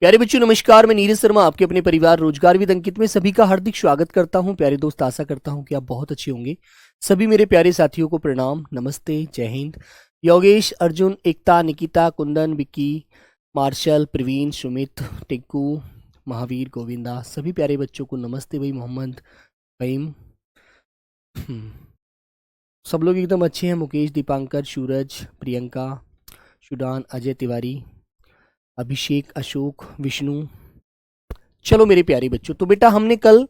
प्यारे बच्चों नमस्कार, मैं नीरज शर्मा आपके अपने परिवार रोजगार विद अंकित में सभी का हार्दिक स्वागत करता हूं। प्यारे दोस्त, आशा करता हूं कि आप बहुत अच्छे होंगे। सभी मेरे प्यारे साथियों को प्रणाम, नमस्ते, जय हिंद। योगेश, अर्जुन, एकता, निकिता, कुंदन, विक्की, मार्शल, प्रवीण, सुमित, टिंकू, महावीर, गोविंदा, सभी प्यारे बच्चों को नमस्ते। भाई मोहम्मद, फहीम, सब लोग एकदम अच्छे हैं। मुकेश, दीपांकर, सूरज, प्रियंका, सुडान, अजय तिवारी, अभिषेक, अशोक, विष्णु। चलो मेरे प्यारे बच्चों, तो बेटा हमने कल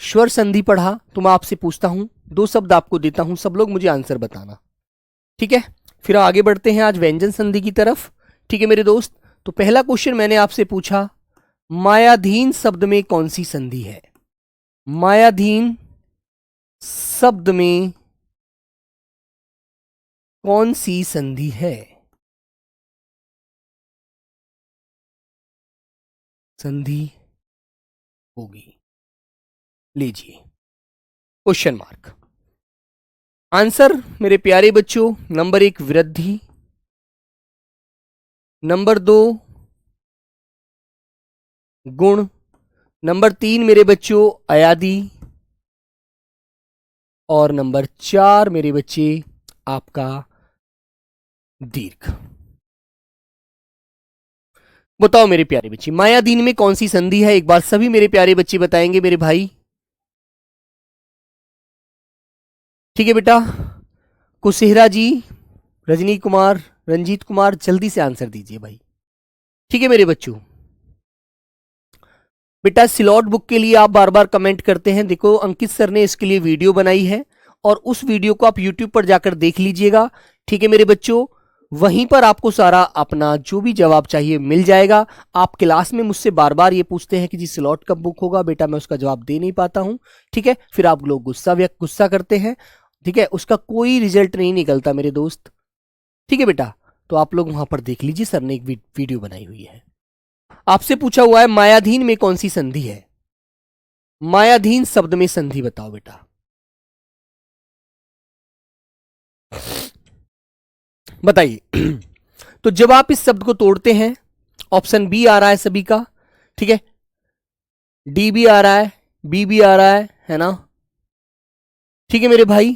स्वर संधि पढ़ा। तो मैं आपसे पूछता हूं, दो शब्द आपको देता हूं, सब लोग मुझे आंसर बताना, ठीक है? फिर आगे बढ़ते हैं आज व्यंजन संधि की तरफ, ठीक है मेरे दोस्त। तो पहला क्वेश्चन मैंने आपसे पूछा, मायाधीन शब्द में कौन सी संधि है? मायाधीन शब्द में कौन सी संधि है? संधि होगी, लीजिए क्वेश्चन मार्क। आंसर मेरे प्यारे बच्चों, नंबर 1 वृद्धि, नंबर 2 गुण, नंबर 3 मेरे बच्चों अयादि, और नंबर 4 मेरे बच्चे आपका दीर्घ। बताओ मेरे प्यारे बच्चे, मायाधीन में कौन सी संधि है? एक बार सभी मेरे प्यारे बच्चे बताएंगे मेरे भाई, ठीक है बेटा? कुशेहरा जी, रजनी कुमार, रंजीत कुमार, जल्दी से आंसर दीजिए भाई, ठीक है मेरे बच्चों? बेटा सिलॉट बुक के लिए आप बार बार कमेंट करते हैं, देखो अंकित सर ने इसके लिए वीडियो बनाई है और उस वीडियो को आप यूट्यूब पर जाकर देख लीजिएगा, ठीक है मेरे बच्चों? वहीं पर आपको सारा अपना जो भी जवाब चाहिए मिल जाएगा। आप क्लास में मुझसे बार बार ये पूछते हैं कि जी स्लॉट कब बुक होगा, बेटा मैं उसका जवाब दे नहीं पाता हूं, ठीक है? फिर आप लोग गुस्सा करते हैं, ठीक है? उसका कोई रिजल्ट नहीं निकलता मेरे दोस्त, ठीक है बेटा? तो आप लोग वहां पर देख लीजिए, सर ने एक वीडियो बनाई हुई है। आपसे पूछा हुआ है मायाधीन में कौन सी संधि है? मायाधीन शब्द में संधि बताओ बेटा। बताइए। तो जब आप इस शब्द को तोड़ते हैं, ऑप्शन बी आ रहा है सभी का, ठीक है? डी भी आ रहा है, बी भी आ रहा है ना? ठीक है मेरे भाई,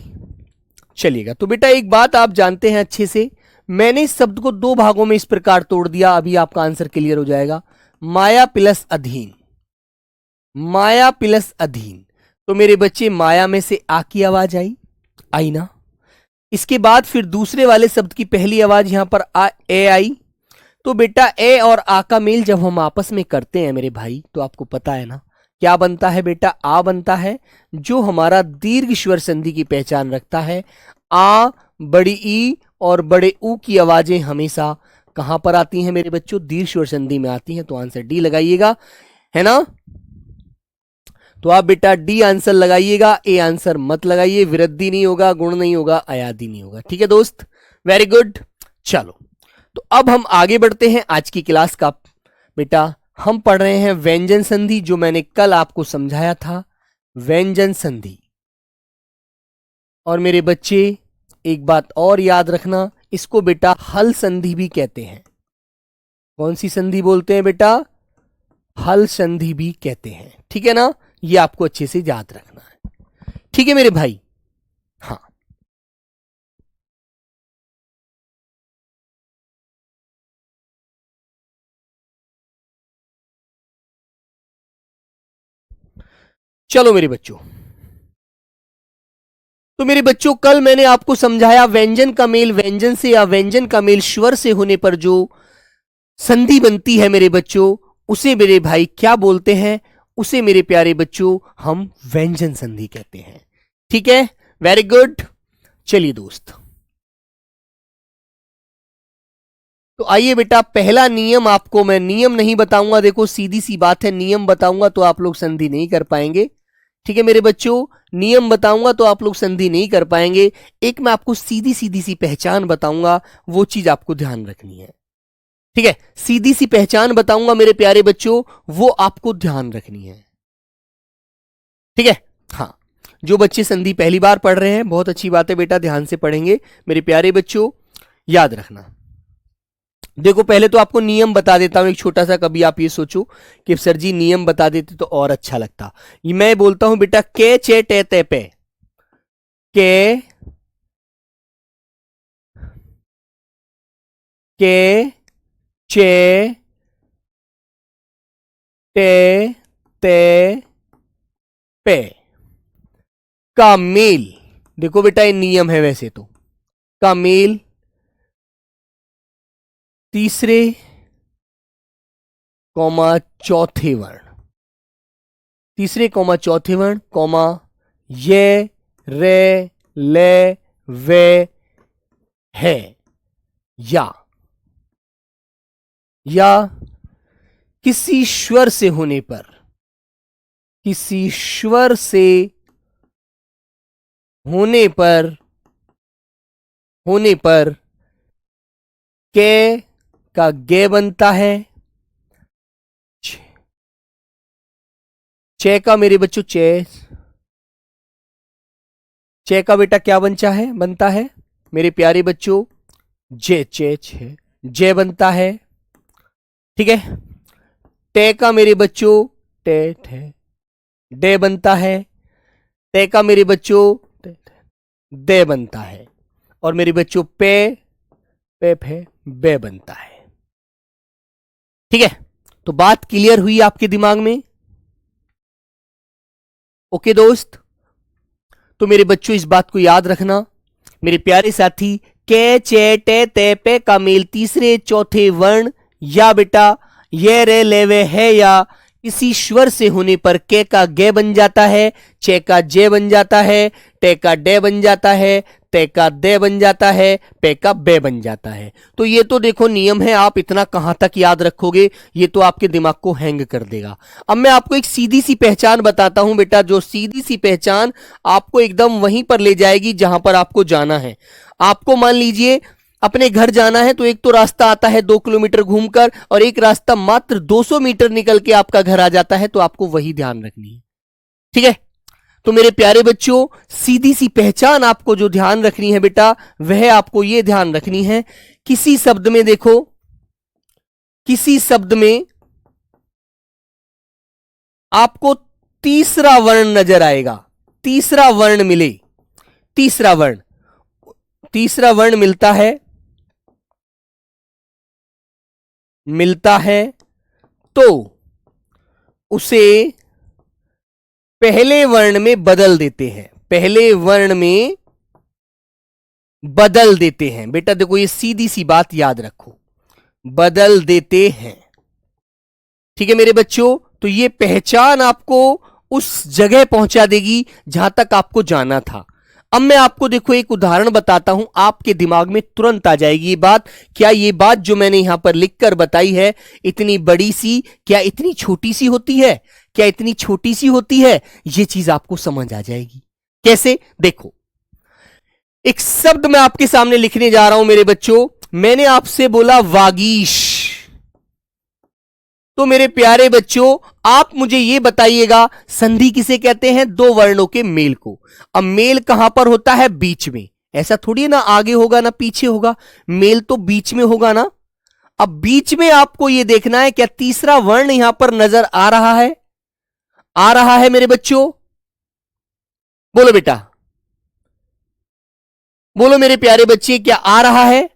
चलिएगा। तो बेटा एक बात आप जानते हैं अच्छे से, मैंने इस शब्द को दो भागों में इस प्रकार तोड़ दिया, अभी आपका आंसर क्लियर हो जाएगा। माया प्लस अधीन, माया प्लस अधीन। तो मेरे बच्चे माया में से आ की आवाज आई ना? इसके बाद फिर दूसरे वाले शब्द की पहली आवाज यहां पर ए आई। तो बेटा ए और आ का मेल जब हम आपस में करते हैं मेरे भाई, तो आपको पता है ना क्या बनता है बेटा? आ बनता है, जो हमारा दीर्घ स्वर संधि की पहचान रखता है। आ, बड़ी ई और बड़े ऊ की आवाजें हमेशा कहां पर आती हैं मेरे बच्चों? दीर्घ स्वर संधि में आती हैं। तो आंसर डी लगाइएगा, है ना? तो आप बेटा डी आंसर लगाइएगा, ए आंसर मत लगाइए। वृद्धि नहीं होगा, गुण नहीं होगा, अयादि नहीं होगा, ठीक है दोस्त? Very good. चलो तो अब हम आगे बढ़ते हैं आज की क्लास का। बेटा हम पढ़ रहे हैं व्यंजन संधि, जो मैंने कल आपको समझाया था, व्यंजन संधि। और मेरे बच्चे एक बात और याद रखना, इसको बेटा हल संधि भी कहते हैं। कौन सी संधि बोलते हैं बेटा? हल संधि भी कहते हैं, ठीक है ना? ये आपको अच्छे से याद रखना है, ठीक है मेरे भाई? हाँ, चलो मेरे बच्चों। तो मेरे बच्चों कल मैंने आपको समझाया व्यंजन का मेल व्यंजन से या व्यंजन का मेल स्वर से होने पर जो संधि बनती है मेरे बच्चों, उसे मेरे भाई क्या बोलते हैं? उसे मेरे प्यारे बच्चों हम व्यंजन संधि कहते हैं, ठीक है? Very good. चलिए दोस्त, तो आइए बेटा, पहला नियम आपको मैं नियम नहीं बताऊंगा, देखो सीधी सी बात है, नियम बताऊंगा तो आप लोग संधि नहीं कर पाएंगे, ठीक है मेरे बच्चों? नियम बताऊंगा तो आप लोग संधि नहीं कर पाएंगे। एक मैं आपको सीधी सीधी सी पहचान बताऊंगा, वो चीज आपको ध्यान रखनी है, ठीक है? सीधी सी पहचान बताऊंगा मेरे प्यारे बच्चों, वो आपको ध्यान रखनी है, ठीक है? हाँ, जो बच्चे संधि पहली बार पढ़ रहे हैं, बहुत अच्छी बात है बेटा, ध्यान से पढ़ेंगे मेरे प्यारे बच्चों, याद रखना। देखो पहले तो आपको नियम बता देता हूं एक छोटा सा, कभी आप ये सोचो कि सर जी नियम बता देते तो और अच्छा लगता। ये मैं बोलता हूं बेटा के चे टे ते पे, के चे टे ते पे का मेल, देखो बेटा ये नियम है वैसे तो, का मेल तीसरे कॉमा चौथे वर्ण, तीसरे कॉमा चौथे वर्ण कॉमा ये रे ले वे है, या किसी स्वर से होने पर, किसी स्वर से होने पर, होने पर के का गे बनता है, चे का मेरे बच्चों चे का बेटा क्या बनता है मेरे प्यारे बच्चों, जे जे बनता है। ठीक है, टे का मेरे बच्चों टे डे बनता है, टे का मेरे बच्चों दे बनता है, और मेरे बच्चों पे बे बनता है। ठीक है, तो बात क्लियर हुई आपके दिमाग में? ओके दोस्त, तो मेरे बच्चों इस बात को याद रखना मेरे प्यारे साथी, के चे टे ते पे का मेल तीसरे चौथे वर्ण या बेटा ये रे लेवे है या किसी स्वर से होने पर के का गे बन जाता है, चे का जे बन जाता है, टे का डे बन जाता है, ते का दे बन जाता है, पे का बे बन जाता है। तो ये तो देखो नियम है, आप इतना कहां तक याद रखोगे, ये तो आपके दिमाग को हैंग कर देगा। अब मैं आपको एक सीधी सी पहचान बताता हूं बेटा, जो सीधी सी पहचान आपको एकदम वहीं पर ले जाएगी जहां पर आपको जाना है। आपको मान लीजिए अपने घर जाना है, तो एक तो रास्ता आता है 2 किलोमीटर घूमकर, और एक रास्ता मात्र 200 मीटर निकल के आपका घर आ जाता है, तो आपको वही ध्यान रखनी है। ठीक है, तो मेरे प्यारे बच्चों सीधी सी पहचान आपको जो ध्यान रखनी है बेटा, वह आपको यह ध्यान रखनी है, किसी शब्द में देखो, किसी शब्द में आपको तीसरा वर्ण नजर आएगा, तीसरा वर्ण मिले, तीसरा वर्ण मिलता है तो उसे पहले वर्ण में बदल देते हैं, पहले वर्ण में बदल देते हैं। बेटा देखो ये सीधी सी बात याद रखो, बदल देते हैं। ठीक है मेरे बच्चों, तो ये पहचान आपको उस जगह पहुंचा देगी जहां तक आपको जाना था। अब मैं आपको देखो एक उदाहरण बताता हूं, आपके दिमाग में तुरंत आ जाएगी ये बात। क्या ये बात जो मैंने यहां पर लिखकर बताई है इतनी बड़ी सी, क्या इतनी छोटी सी होती है, क्या इतनी छोटी सी होती है, ये चीज आपको समझ आ जाएगी। कैसे? देखो एक शब्द मैं आपके सामने लिखने जा रहा हूं मेरे बच्चों, मैंने आपसे बोला वागीश, तो मेरे प्यारे बच्चों आप मुझे यह बताइएगा संधि किसे कहते हैं? 2 वर्णों के मेल को। अब मेल कहां पर होता है? बीच में। ऐसा थोड़ी ना आगे होगा ना पीछे होगा, मेल तो बीच में होगा ना। अब बीच में आपको यह देखना है क्या तीसरा वर्ण यहां पर नजर आ रहा है? आ रहा है मेरे बच्चों? बोलो बेटा, बोलो मेरे प्यारे बच्चे, क्या आ रहा है?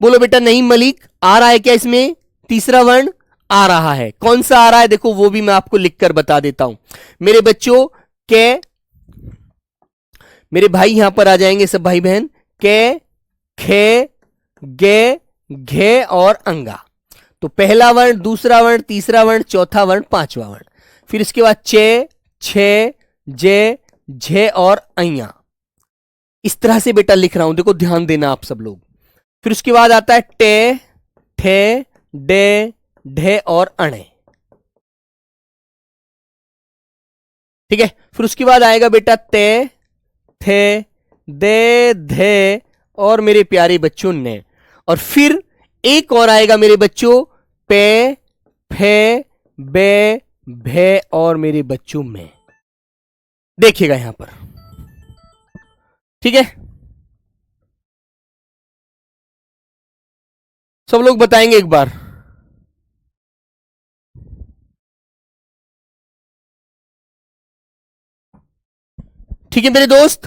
बोलो बेटा। नहीं मलिक, आ रहा है क्या इसमें तीसरा वर्ण? आ रहा है। कौन सा आ रहा है देखो वो भी मैं आपको लिखकर बता देता हूं मेरे बच्चों। के, मेरे भाई यहां पर आ जाएंगे सब भाई बहन, के खे गे घे और अंगा। तो पहला वर्ण, दूसरा वर्ण, तीसरा वर्ण, चौथा वर्ण, पांचवा वर्ण, फिर इसके बाद चे छे जे झे और अइया। इस तरह से बेटा लिख रहा हूं, देखो ध्यान देना आप सब लोग। फिर उसके बाद आता है टे ठे डे ढे और अणे। ठीक है, फिर उसके बाद आएगा बेटा ते थे दे धे और मेरे प्यारे बच्चों ने, और फिर एक और आएगा मेरे बच्चों पे फे बे भे और मेरे बच्चों में। देखिएगा यहां पर, ठीक है। सब लोग बताएंगे एक बार। ठीक है मेरे दोस्त,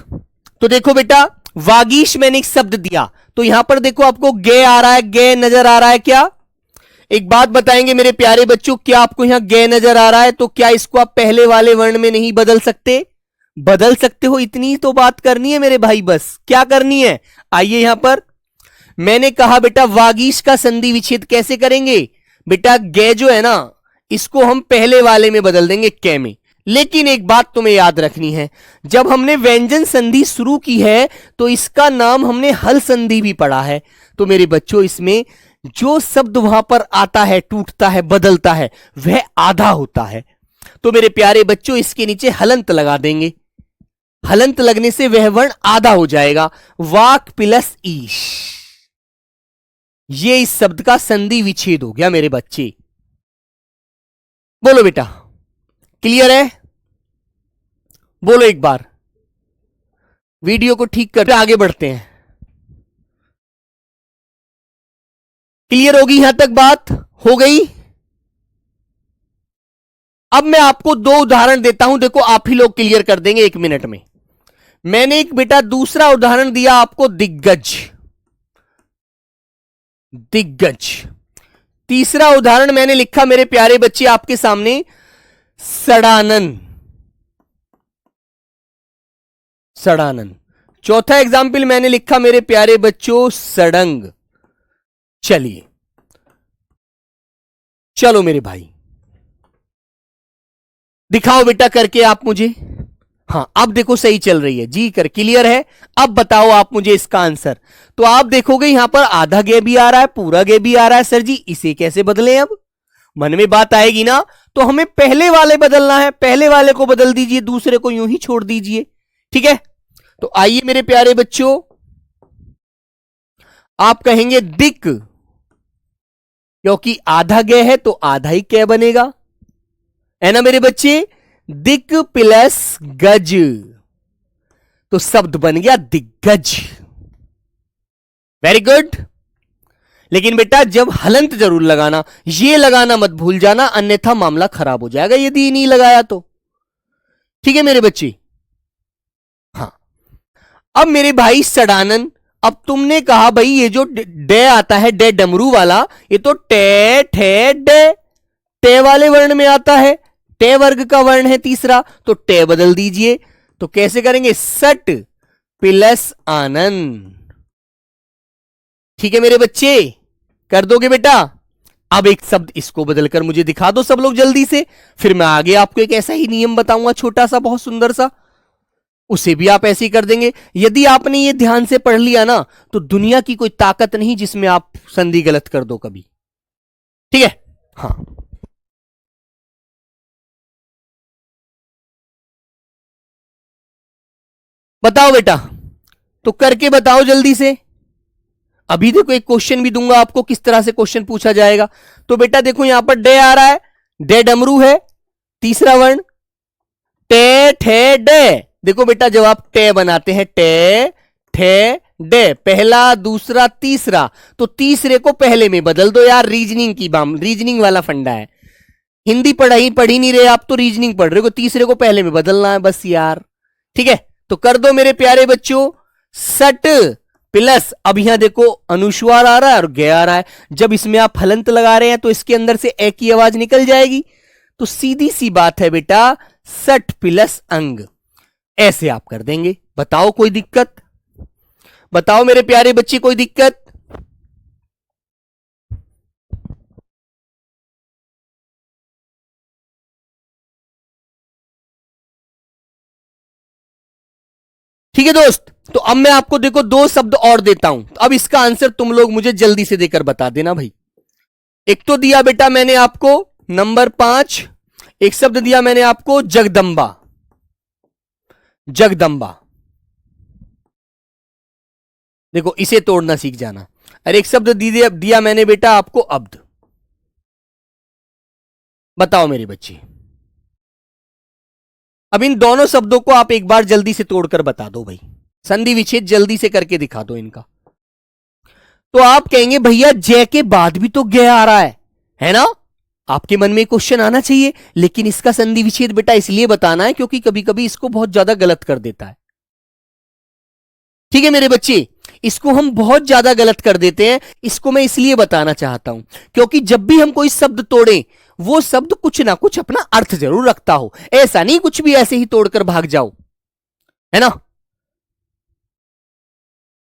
तो देखो बेटा, वागीश मैंने एक शब्द दिया, तो यहां पर देखो आपको गे आ रहा है, गे नजर आ रहा है क्या? एक बात बताएंगे मेरे प्यारे बच्चों, क्या आपको यहां गे नजर आ रहा है? तो क्या इसको आप पहले वाले वर्ण में नहीं बदल सकते? बदल सकते हो, इतनी तो बात करनी है मेरे भाई, बस क्या करनी है। आइए यहां पर मैंने कहा बेटा वागीश का संधि विच्छेद कैसे करेंगे? बेटा गे जो है ना, इसको हम पहले वाले में बदल देंगे कै में। लेकिन एक बात तुम्हें याद रखनी है, जब हमने व्यंजन संधि शुरू की है तो इसका नाम हमने हल संधि भी पढ़ा है। तो मेरे बच्चों, इसमें जो शब्द वहां पर आता है, टूटता है, बदलता है, वह आधा होता है। तो मेरे प्यारे बच्चों, इसके नीचे हलंत लगा देंगे। हलंत लगने से वह वर्ण आधा हो जाएगा, वाक प्लस ईश। ये इस शब्द का संधि विच्छेद हो गया मेरे बच्चे। बोलो बेटा, क्लियर है? बोलो एक बार। वीडियो को ठीक करके आगे बढ़ते हैं। क्लियर होगी यहां तक बात? हो गई? अब मैं आपको दो उदाहरण देता हूं, देखो आप ही लोग क्लियर कर देंगे 1 मिनट में। मैंने एक बेटा दूसरा उदाहरण दिया आपको, दिग्गज। दिग्गज। तीसरा उदाहरण मैंने लिखा मेरे प्यारे बच्चे आपके सामने, सड़ानन। सड़ानन। चौथा एग्जाम्पल मैंने लिखा मेरे प्यारे बच्चों, सड़ंग। चलिए, चलो मेरे भाई, दिखाओ बेटा करके आप मुझे। हाँ, अब देखो सही चल रही है जी, कर क्लियर है। अब बताओ आप मुझे इसका आंसर। तो आप देखोगे यहां पर आधा गे भी आ रहा है, पूरा गे भी आ रहा है। सर जी इसे कैसे बदलें? अब मन में बात आएगी ना, तो हमें पहले वाले बदलना है। पहले वाले को बदल दीजिए, दूसरे को यूं ही छोड़ दीजिए। ठीक है, तो आइए मेरे प्यारे बच्चों, आप कहेंगे दिक, क्योंकि आधा गे है तो आधा ही कै बनेगा, है ना मेरे बच्चे? दिक प्लस गज, तो शब्द बन गया दिग्गज। Very good. लेकिन बेटा जब हलंत जरूर लगाना, ये लगाना मत भूल जाना, अन्यथा मामला खराब हो जाएगा यदि नहीं लगाया तो। ठीक है मेरे बच्चे? हाँ, अब मेरे भाई सड़ानन, अब तुमने कहा भाई ये जो डे आता है, डे डमरू वाला, ये तो टे ठे डे, टे वाले वर्ण में आता है, टे वर्ग का वर्ण है तीसरा, तो टे बदल दीजिए। तो कैसे करेंगे? सट प्लस आनंद। ठीक है मेरे बच्चे, कर दोगे बेटा? अब एक शब्द इसको बदलकर मुझे दिखा दो सब लोग जल्दी से, फिर मैं आगे आपको एक ऐसा ही नियम बताऊंगा, छोटा सा, बहुत सुंदर सा, उसे भी आप ऐसे ही कर देंगे। यदि आपने ये ध्यान से पढ़ लिया ना, तो दुनिया की कोई ताकत नहीं जिसमें आप संधि गलत कर दो कभी। ठीक है? हाँ, बताओ बेटा, तो करके बताओ जल्दी से। अभी देखो एक क्वेश्चन भी दूंगा आपको, किस तरह से क्वेश्चन पूछा जाएगा। तो बेटा देखो यहां पर डे आ रहा है, डे डमरू है, तीसरा वर्ण टे ठे डे। देखो बेटा जब आप टे बनाते हैं, टे ठे डे, पहला दूसरा तीसरा, तो तीसरे को पहले में बदल दो यार। रीजनिंग की रीजनिंग वाला फंडा है। हिंदी पढ़ी नहीं रहे आप, तो रीजनिंग पढ़ रहे हो, तीसरे को पहले में बदलना है बस यार। ठीक है, तो कर दो मेरे प्यारे बच्चों, सट प्लस, अब यहां देखो अनुस्वार आ रहा है और गे आ रहा है, जब इसमें आप हलंत लगा रहे हैं तो इसके अंदर से ए की आवाज निकल जाएगी। तो सीधी सी बात है बेटा, सट प्लस अंग, ऐसे आप कर देंगे। बताओ कोई दिक्कत? बताओ मेरे प्यारे बच्चे, कोई दिक्कत? ठीक है दोस्त, तो अब मैं आपको देखो दो शब्द और देता हूं, तो अब इसका आंसर तुम लोग मुझे जल्दी से देकर बता देना भाई। एक तो दिया बेटा मैंने आपको नंबर 5, एक शब्द दिया मैंने आपको जगदंबा। जगदंबा, देखो इसे तोड़ना सीख जाना। और एक शब्द दिया मैंने बेटा आपको अब्द। बताओ मेरे बच्चे, अब इन दोनों शब्दों को आप एक बार जल्दी से तोड़कर बता दो भाई, संधि विच्छेद जल्दी से करके दिखा दो इनका। तो आप कहेंगे भैया जय के बाद भी तो गे आ रहा है ना? आपके मन में क्वेश्चन आना चाहिए, लेकिन इसका संधि विच्छेद बेटा इसलिए बताना है क्योंकि कभी कभी इसको बहुत ज्यादा गलत कर देता है। ठीक है मेरे बच्चे, इसको हम बहुत ज्यादा गलत कर देते हैं। इसको मैं इसलिए बताना चाहता हूं क्योंकि जब भी हम कोई शब्द तोड़ें वो शब्द कुछ ना कुछ अपना अर्थ जरूर रखता हो, ऐसा नहीं कुछ भी ऐसे ही तोड़कर भाग जाओ, है ना?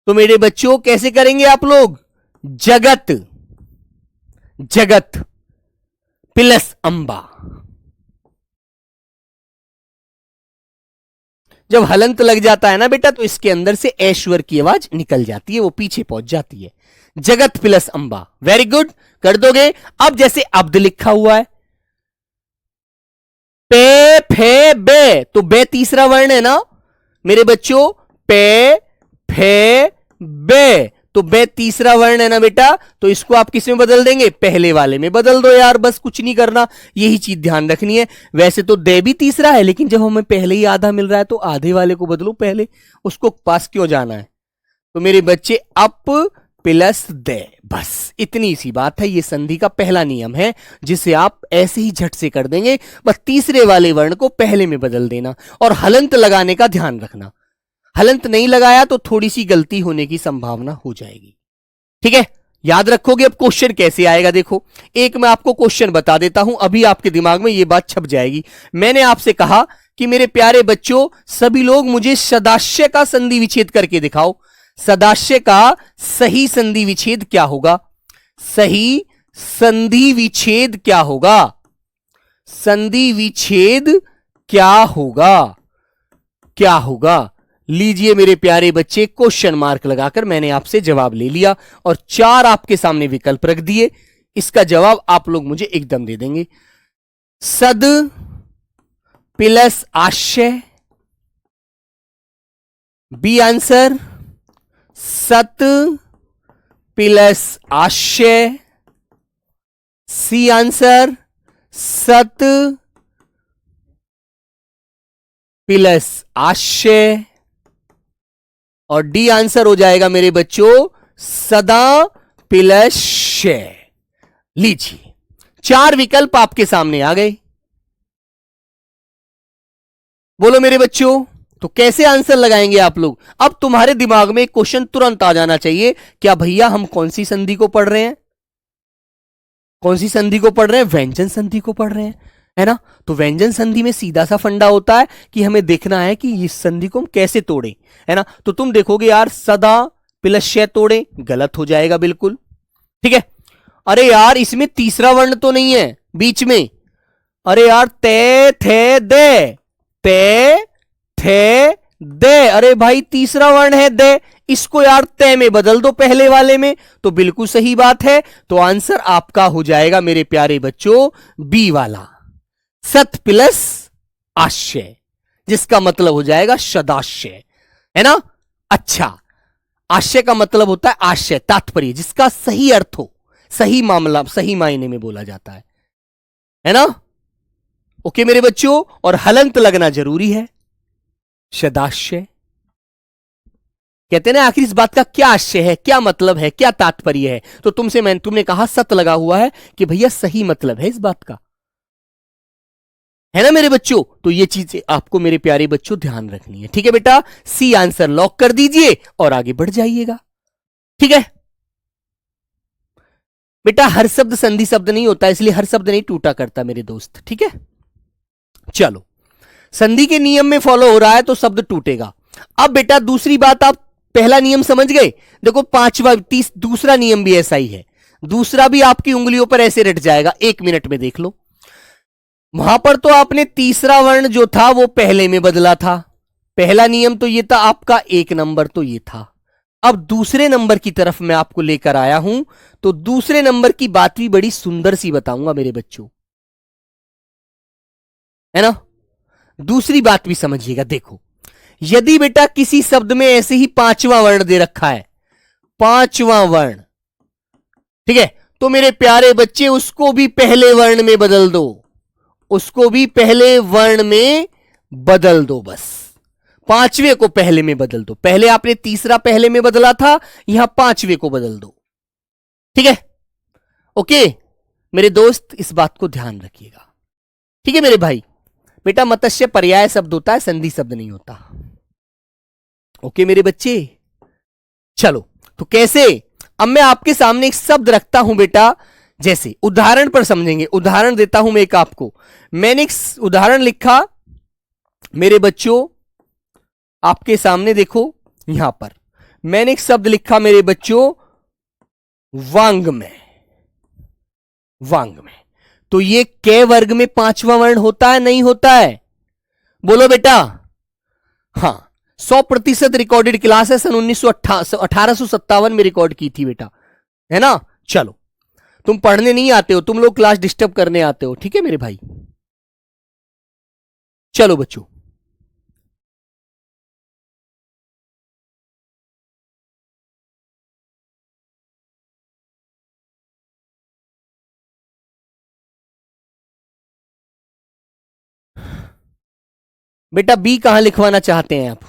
तो मेरे बच्चों कैसे करेंगे आप लोग? जगत, जगत प्लस अंबा। जब हलंत लग जाता है ना बेटा तो इसके अंदर से ऐश्वर की आवाज निकल जाती है, वो पीछे पहुंच जाती है। जगत प्लस अंबा, वेरी गुड, कर दोगे। अब जैसे अब्द लिखा हुआ है पे फे बे, तो बे तीसरा वर्ण है ना मेरे बच्चों, पे फे बे, तो बे तीसरा वर्ण है ना बेटा, तो इसको आप किस में बदल देंगे? पहले वाले में बदल दो यार, बस कुछ नहीं करना, यही चीज ध्यान रखनी है। वैसे तो दे भी तीसरा है, लेकिन जब हमें पहले ही आधा मिल रहा है तो आधे वाले को बदलो पहले, उसको पास क्यों जाना है? तो मेरे बच्चे अप प्लस दे, बस इतनी सी बात है। ये संधि का पहला नियम है जिसे आप ऐसे ही झट से कर देंगे, बस तीसरे वाले वर्ण को पहले में बदल देना और हलंत लगाने का ध्यान रखना। हलंत नहीं लगाया तो थोड़ी सी गलती होने की संभावना हो जाएगी। ठीक है, याद रखोगे। अब क्वेश्चन कैसे आएगा देखो, एक मैं आपको क्वेश्चन बता देता हूं, अभी आपके दिमाग में यह बात छप जाएगी। मैंने आपसे कहा कि मेरे प्यारे बच्चों सभी लोग मुझे सदाश्य का संधि विच्छेद करके दिखाओ। सदाश्य का सही संधि विच्छेद क्या होगा? सही संधि विच्छेद क्या होगा? संधि विच्छेद क्या होगा? क्या होगा? लीजिए मेरे प्यारे बच्चे, क्वेश्चन मार्क लगाकर मैंने आपसे जवाब ले लिया और 4 आपके सामने विकल्प रख दिए। इसका जवाब आप लोग मुझे एकदम दे देंगे। सद प्लस आशय, बी आंसर। सत प्लस आशय, सी आंसर। सत प्लस आशय, और डी आंसर हो जाएगा मेरे बच्चों सदा प्लस शय। लीजिए 4 विकल्प आपके सामने आ गए। बोलो मेरे बच्चों, तो कैसे आंसर लगाएंगे आप लोग? अब तुम्हारे दिमाग में क्वेश्चन तुरंत आ जाना चाहिए, क्या भैया हम कौन सी संधि को पढ़ रहे हैं? कौन सी संधि को पढ़ रहे हैं? व्यंजन संधि को पढ़ रहे हैं, है ना? तो व्यंजन संधि में सीधा सा फंडा होता है कि हमें देखना है कि इस संधि को हम कैसे तोड़ें, है ना? तो तुम देखोगे यार सदा प्लस शय तोड़े, गलत हो जाएगा बिल्कुल। ठीक है, अरे यार इसमें तीसरा वर्ण तो नहीं है बीच में। अरे यार ते थे दे, ते थे दे, अरे भाई तीसरा वर्ण है दे, इसको यार तय में बदल दो पहले वाले में, तो बिल्कुल सही बात है। तो आंसर आपका हो जाएगा मेरे प्यारे बच्चों बी वाला, सत प्लस आशय, जिसका मतलब हो जाएगा सदाशय, है ना? अच्छा, आशय का मतलब होता है आशय, तात्पर्य, जिसका सही अर्थ हो, सही मामला, सही मायने में बोला जाता है ना? ओके मेरे बच्चों, और हलंत लगना जरूरी है, सदाशय। कहते हैं ना आखिर इस बात का क्या आशय है, क्या मतलब है, क्या तात्पर्य है? तो तुमने कहा सत लगा हुआ है कि भैया सही मतलब है इस बात का, है ना मेरे बच्चों? तो ये चीज आपको मेरे प्यारे बच्चों ध्यान रखनी है। ठीक है बेटा, सी आंसर लॉक कर दीजिए और आगे बढ़ जाइएगा। ठीक है बेटा, हर शब्द संधि शब्द नहीं होता, इसलिए हर शब्द नहीं टूटा करता मेरे दोस्त। ठीक है, चलो, संधि के नियम में फॉलो हो रहा है तो शब्द टूटेगा। अब बेटा दूसरी बात, आप पहला नियम समझ गए, देखो दूसरा नियम भी ऐसा ही है। दूसरा भी आपकी उंगलियों पर ऐसे रट जाएगा, 1 मिनट में देख लो। वहां पर तो आपने तीसरा वर्ण जो था वो पहले में बदला था, पहला नियम तो ये था आपका, 1 नंबर तो ये था। अब दूसरे नंबर की तरफ मैं आपको लेकर आया हूं, तो दूसरे नंबर की बात भी बड़ी सुंदर सी बताऊंगा मेरे बच्चों, है ना? दूसरी बात भी समझिएगा। देखो, यदि बेटा किसी शब्द में ऐसे ही 5वां वर्ण दे रखा है, 5वां वर्ण, ठीक है, तो मेरे प्यारे बच्चे उसको भी पहले वर्ण में बदल दो, उसको भी पहले वर्ण में बदल दो, बस 5वें को पहले में बदल दो। पहले आपने तीसरा पहले में बदला था, यहां 5वें को बदल दो। ठीक है, ओके मेरे दोस्त, इस बात को ध्यान रखिएगा। ठीक है मेरे भाई, बेटा मत्स्य पर्याय शब्द होता है, संधि शब्द नहीं होता। ओके मेरे बच्चे, चलो तो कैसे, अब मैं आपके सामने एक शब्द रखता हूं बेटा, जैसे उदाहरण पर समझेंगे। उदाहरण देता हूं मैं एक आपको। मैंने एक उदाहरण लिखा मेरे बच्चों, आपके सामने देखो, यहां पर मैंने एक शब्द लिखा मेरे बच्चों, वांग में। वांग में, तो ये कै वर्ग में पांचवा वर्ण होता है, नहीं होता है? बोलो बेटा। हाँ, 100% रिकॉर्डेड क्लास है, सन 1857 में रिकॉर्ड की थी बेटा, है ना। चलो, तुम पढ़ने नहीं आते हो, तुम लोग क्लास डिस्टर्ब करने आते हो। ठीक है मेरे भाई, चलो बच्चों, बेटा बी कहां लिखवाना चाहते हैं आप?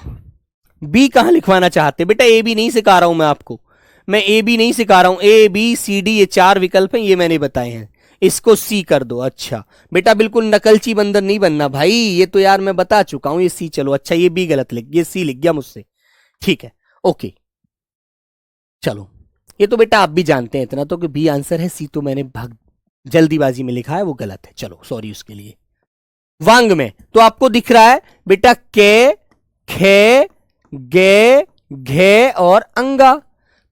बी कहां लिखवाना चाहते हैं बेटा? ए बी नहीं सिखा रहा हूं मैं आपको, मैं ए बी नहीं सिखा रहा हूं। ए बी सी डी ये 4 विकल्प हैं, ये मैंने बताए हैं, इसको सी कर दो। अच्छा बेटा, बिल्कुल नकलची बंदर नहीं बनना भाई, ये तो यार मैं बता चुका हूं, ये सी। चलो अच्छा, ये बी गलत लिख, ये सी लिख गया मुझसे। ठीक है, ओके चलो, ये तो बेटा आप भी जानते हैं इतना तो कि बी आंसर है, सी तो मैंने भाग जल्दीबाजी में लिखा है, वो गलत है। चलो सॉरी उसके लिए। वांग में तो आपको दिख रहा है बेटा के, खे, गे, घे और अंगा।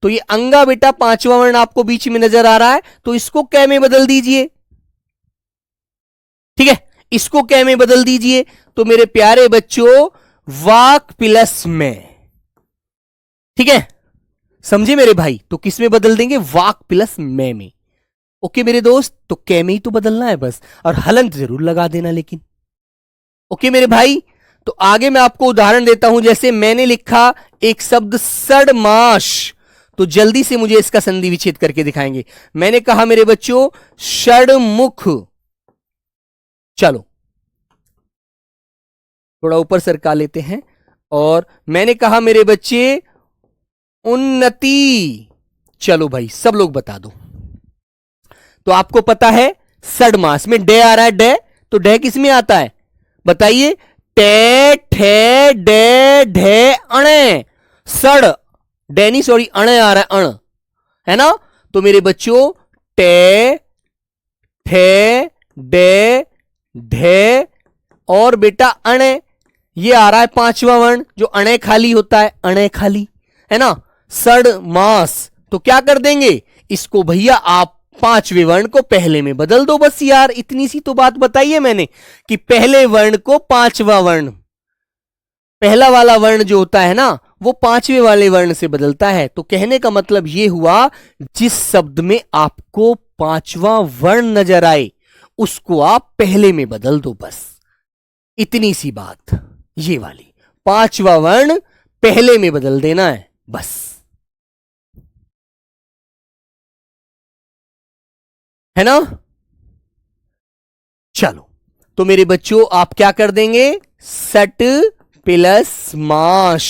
तो ये अंगा बेटा पांचवा वर्ण आपको बीच में नजर आ रहा है, तो इसको कै में बदल दीजिए। ठीक है, इसको कै में बदल दीजिए। तो मेरे प्यारे बच्चों, वाक प्लस में। ठीक है, समझे मेरे भाई? तो किस में बदल देंगे? वाक प्लस में। ओके मेरे दोस्त, तो कै में ही तो बदलना है बस, और हलंत जरूर लगा देना लेकिन। ओके मेरे भाई, तो आगे मैं आपको उदाहरण देता हूं। जैसे मैंने लिखा एक शब्द षडमास, तो जल्दी से मुझे इसका संधि विच्छेद करके दिखाएंगे। मैंने कहा मेरे बच्चों षडमुख, चलो थोड़ा ऊपर सरका लेते हैं। और मैंने कहा मेरे बच्चे उन्नति, चलो भाई सब लोग बता दो। तो आपको पता है षडमास में डे आ रहा है, डे, तो डे किस में आता है बताइए? टे, ठे, डे, ढे, अणे। सड़, डे नहीं सॉरी, अणे आ रहा है, अण, है ना। तो मेरे बच्चों टे, ठे, डे, ढे और बेटा अणे, ये आ रहा है पांचवा वर्ण, जो अणे खाली होता है, अणे खाली, है ना। सड़ मास, तो क्या कर देंगे इसको भैया आप पांचवें वर्ण को पहले में बदल दो बस यार, इतनी सी तो बात बताई है मैंने कि पहले वर्ण को पांचवा वर्ण, पहला वाला वर्ण जो होता है ना वो पांचवें वाले वर्ण से बदलता है। तो कहने का मतलब यह हुआ, जिस शब्द में आपको पांचवा वर्ण नजर आए उसको आप पहले में बदल दो बस, इतनी सी बात। ये वाली पांचवा वर्ण पहले में बदल देना है बस, है ना। चलो तो मेरे बच्चों आप क्या कर देंगे? सट प्लस माश।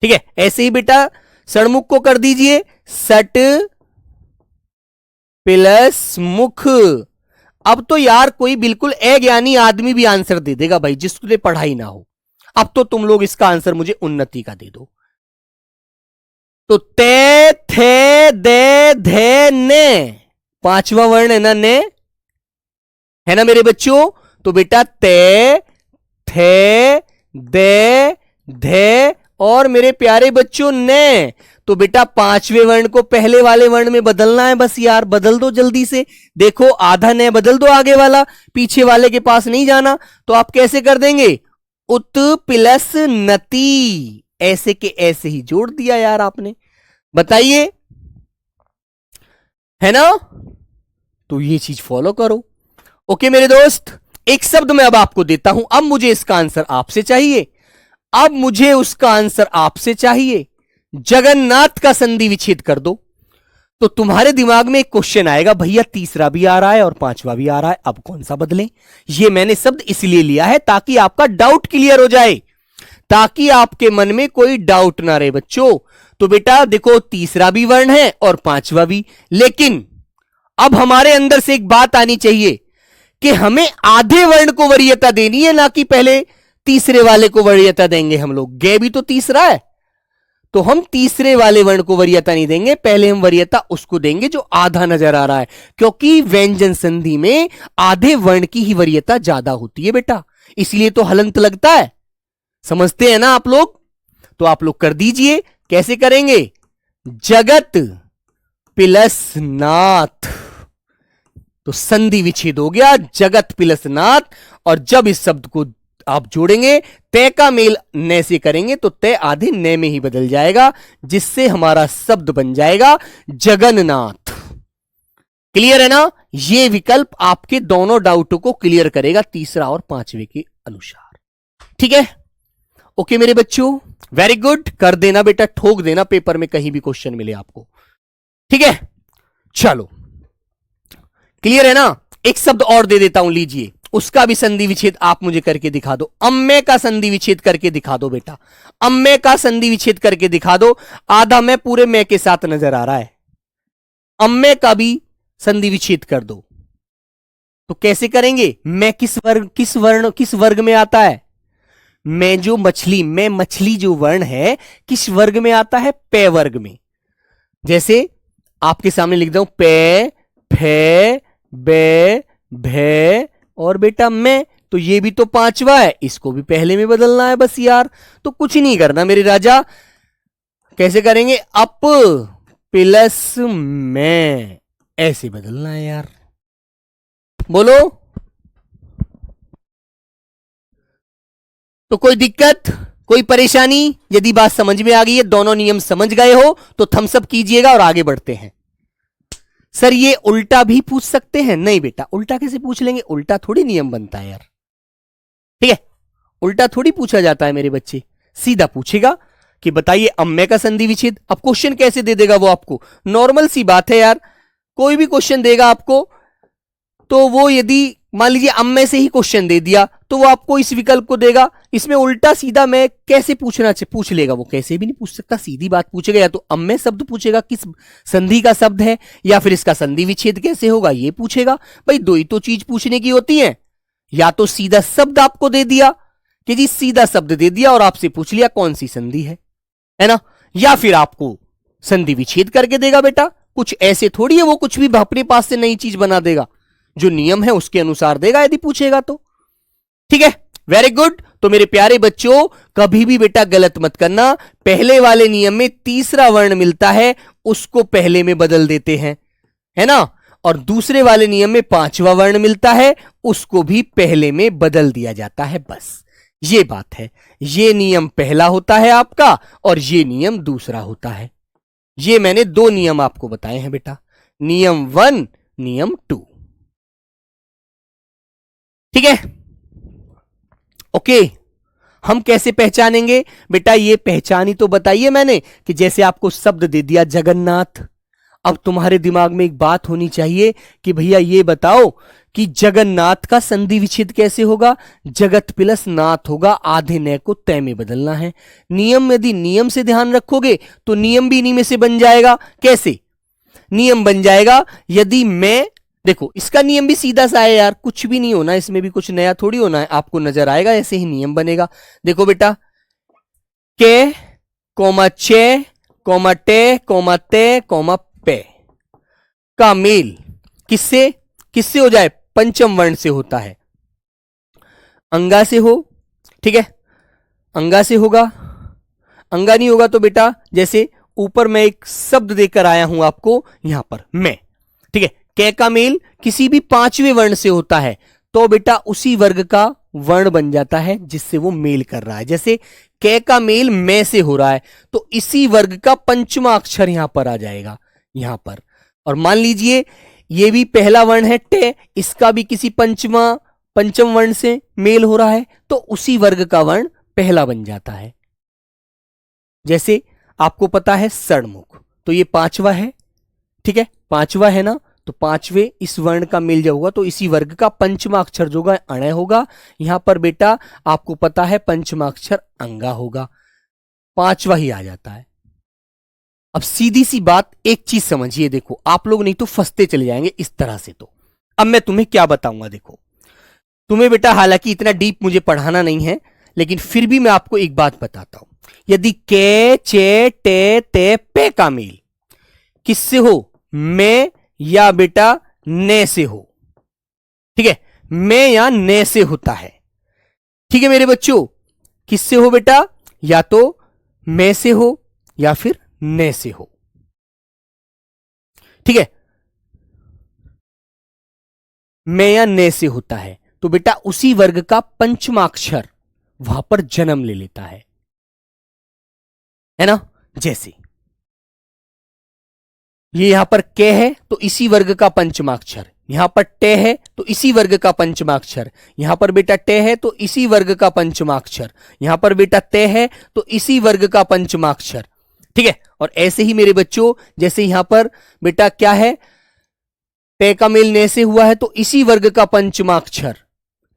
ठीक है, ऐसे ही बेटा सड़मुख को कर दीजिए सट प्लस मुख। अब तो यार कोई बिल्कुल अज्ञानी आदमी भी आंसर दे देगा भाई, जिसने पढ़ाई ना हो। अब तो तुम लोग इसका आंसर मुझे उन्नति का दे दो। तो ते, थे, दे, धे, ने, पांचवा वर्ण है ना, ने, है ना मेरे बच्चों। तो बेटा ते, थे, दे, धे और मेरे प्यारे बच्चों ने, तो बेटा पांचवें वर्ण को पहले वाले वर्ण में बदलना है बस यार, बदल दो जल्दी से। देखो आधा ने बदल दो आगे वाला, पीछे वाले के पास नहीं जाना। तो आप कैसे कर देंगे? उत प्लस नति, ऐसे के ऐसे ही जोड़ दिया यार आपने, बताइए, है ना। तो ये चीज फॉलो करो। ओके मेरे दोस्त, एक शब्द मैं अब आपको देता हूं, अब मुझे इसका आंसर आपसे चाहिए, अब मुझे उसका आंसर आपसे चाहिए। जगन्नाथ का संधि विच्छेद कर दो। तो तुम्हारे दिमाग में एक क्वेश्चन आएगा, भैया तीसरा भी आ रहा है और पांचवा भी आ रहा है, अब कौन सा बदलें? ये मैंने शब्द इसलिए लिया है ताकि आपका डाउट क्लियर हो जाए, ताकि आपके मन में कोई डाउट ना रहे बच्चों। तो बेटा देखो तीसरा भी वर्ण है और पांचवा भी, लेकिन अब हमारे अंदर से एक बात आनी चाहिए कि हमें आधे वर्ण को वरीयता देनी है, ना कि पहले तीसरे वाले को वरीयता देंगे हम लोग। गे भी तो तीसरा है, तो हम तीसरे वाले वर्ण को वरीयता नहीं देंगे, पहले हम वरीयता उसको देंगे जो आधा नजर आ रहा है, क्योंकि व्यंजन संधि में आधे वर्ण की ही वरीयता ज्यादा होती है बेटा, इसलिए तो हलंत लगता है। समझते हैं ना आप लोग? तो आप लोग कर दीजिए। कैसे करेंगे? जगत प्लस नाथ, तो संधि विच्छेद हो गया जगत प्लस नाथ, और जब इस शब्द को आप जोड़ेंगे तय का मेल न से करेंगे तो तय आधे न में ही बदल जाएगा, जिससे हमारा शब्द बन जाएगा जगन्नाथ। क्लियर है ना? यह विकल्प आपके दोनों डाउटों को क्लियर करेगा, तीसरा और पांचवे के अनुसार। ठीक है, ओके मेरे बच्चों, वेरी गुड। कर देना बेटा, ठोक देना पेपर में कहीं भी क्वेश्चन मिले आपको। ठीक है, चलो क्लियर है ना? एक शब्द और दे देता हूं, लीजिए, उसका भी संधि विच्छेद आप मुझे करके दिखा दो। अम्मे का संधि विच्छेद करके दिखा दो बेटा, अम्मे का संधि विच्छेद करके दिखा दो। आधा मैं पूरे मैं के साथ नजर आ रहा है, अम्मे का भी संधि विच्छेद कर दो। तो कैसे करेंगे? मैं किस वर्ग में आता है? मैं जो मछली, मैं मछली जो वर्ण है किस वर्ग में आता है? पे वर्ग में। जैसे आपके सामने लिख दो पे, फे, बे, भे और बेटा मैं, तो ये भी तो पांचवा है, इसको भी पहले में बदलना है बस यार। तो कुछ नहीं करना मेरे राजा। कैसे करेंगे? अप प्लस मैं, ऐसे बदलना है यार। बोलो, तो कोई दिक्कत, कोई परेशानी? यदि बात समझ में आ गई है, दोनों नियम समझ गए हो तो थम्स अप कीजिएगा और आगे बढ़ते हैं। सर ये उल्टा भी पूछ सकते हैं? नहीं बेटा, उल्टा कैसे पूछ लेंगे? उल्टा थोड़ी नियम बनता है यार। ठीक है, उल्टा थोड़ी पूछा जाता है मेरे बच्चे। सीधा पूछेगा कि बताइए अम्मे का संधि विच्छेद। अब क्वेश्चन कैसे दे देगा वो आपको? नॉर्मल सी बात है यार, कोई भी क्वेश्चन देगा आपको तो वो यदि मान लीजिए अम्मे से ही क्वेश्चन दे दिया तो वो आपको इस विकल्प को देगा। इसमें उल्टा सीधा मैं कैसे पूछ लेगा? वो कैसे भी नहीं पूछ सकता, सीधी बात पूछेगा। या तो अम्मे शब्द पूछेगा किस संधि का शब्द है, या फिर इसका संधि विच्छेद कैसे होगा ये पूछेगा। भाई दो ही तो चीज पूछने की होती है, या तो सीधा शब्द आपको दे दिया कि जी सीधा शब्द दे दिया और आपसे पूछ लिया कौन सी संधि है ना, या फिर आपको संधि विच्छेद करके देगा। बेटा कुछ ऐसे थोड़ी है वो कुछ भी अपने पास से नई चीज बना देगा, जो नियम है उसके अनुसार देगा यदि पूछेगा तो। ठीक है, वेरी गुड। तो मेरे प्यारे बच्चों कभी भी बेटा गलत मत करना। पहले वाले नियम में तीसरा वर्ण मिलता है उसको पहले में बदल देते हैं, है ना, और दूसरे वाले नियम में पांचवा वर्ण मिलता है उसको भी पहले में बदल दिया जाता है। बस ये बात है। ये नियम पहला होता है आपका और ये नियम दूसरा होता है। ये मैंने दो नियम आपको बताए हैं बेटा, नियम 1, नियम 2। ठीक है, ओके। हम कैसे पहचानेंगे बेटा? ये पहचान ही तो बताइए मैंने कि जैसे आपको शब्द दे दिया जगन्नाथ, अब तुम्हारे दिमाग में एक बात होनी चाहिए कि भैया ये बताओ कि जगन्नाथ का संधि विच्छेद कैसे होगा? जगत प्लस नाथ होगा, आधे न को तय में बदलना है। नियम यदि नियम से ध्यान रखोगे तो नियम भी इन्हीं में से बन जाएगा। कैसे नियम बन जाएगा? यदि मैं, देखो इसका नियम भी सीधा सा है यार, कुछ भी नहीं होना इसमें, भी कुछ नया थोड़ी होना है, आपको नजर आएगा ऐसे ही नियम बनेगा। देखो बेटा, के कोमा चे कोमा टे कोमा ते कोमा पे का मेल किससे किससे हो जाए? पंचम वर्ण से होता है। अंगा से हो, ठीक है, अंगा से होगा। अंगा नहीं होगा तो बेटा जैसे ऊपर मैं एक शब्द देकर आया हूं आपको यहां पर मैं, ठीक है, कै का मेल किसी भी पांचवें वर्ण से होता है तो बेटा उसी वर्ग का वर्ण बन जाता है जिससे वो मेल कर रहा है। जैसे कै का मेल मैं से हो रहा है तो इसी वर्ग का पंचमा अक्षर यहां पर आ जाएगा यहां पर। और मान लीजिए ये भी पहला वर्ण है टे, इसका भी किसी पंचम वर्ण से मेल हो रहा है तो उसी वर्ग का वर्ण पहला बन जाता है। जैसे आपको पता है सड़मुख, तो ये पांचवा है, ठीक है, पांचवा है ना, तो पांचवे इस वर्ण का मेल जो होगा तो इसी वर्ग का पंचमा अक्षर जो होगा अणय होगा। यहां पर बेटा आपको पता है पंचमा अक्षर अंगा होगा, पांचवा ही आ जाता है। अब सीधी सी बात, एक चीज समझिए, देखो आप लोग नहीं तो फंसते चले जाएंगे इस तरह से। तो अब मैं तुम्हें क्या बताऊंगा, देखो तुम्हें बेटा हालांकि इतना डीप मुझे पढ़ाना नहीं है, लेकिन फिर भी मैं आपको एक बात बताता हूं। यदि के चे टे ते पे का मेल किससे हो, मैं या बेटा ने से हो, ठीक है, मैं या ने से होता है, ठीक है मेरे बच्चों, किससे हो बेटा, या तो मैं से हो या फिर ने से हो, ठीक है, मैं या ने से होता है, तो बेटा उसी वर्ग का पंचमाक्षर वहां पर जन्म ले लेता है ना। जैसे ये यहां पर के है तो इसी वर्ग का पंचमाक्षर, यहां पर टे है तो इसी वर्ग का पंचमाक्षर, यहां पर बेटा टे है तो इसी वर्ग का पंचमाक्षर, यहां पर बेटा ते है तो इसी वर्ग का पंचमाक्षर, ठीक है। और ऐसे ही मेरे बच्चों, जैसे यहां पर बेटा क्या है, पे का मेल ने से हुआ है तो इसी वर्ग का पंचमाक्षर,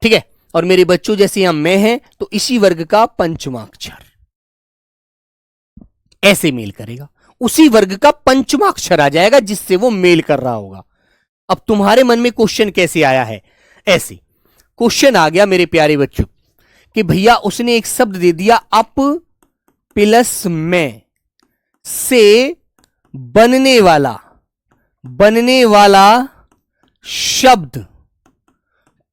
ठीक है। और मेरे बच्चों जैसे यहां मैं है तो इसी वर्ग का पंचमाक्षर, ऐसे मेल करेगा, उसी वर्ग का पंचमाक्षर आ जाएगा जिससे वो मेल कर रहा होगा। अब तुम्हारे मन में क्वेश्चन कैसे आया है, ऐसे क्वेश्चन आ गया मेरे प्यारे बच्चों कि भैया उसने एक शब्द दे दिया अप प्लस में से बनने वाला शब्द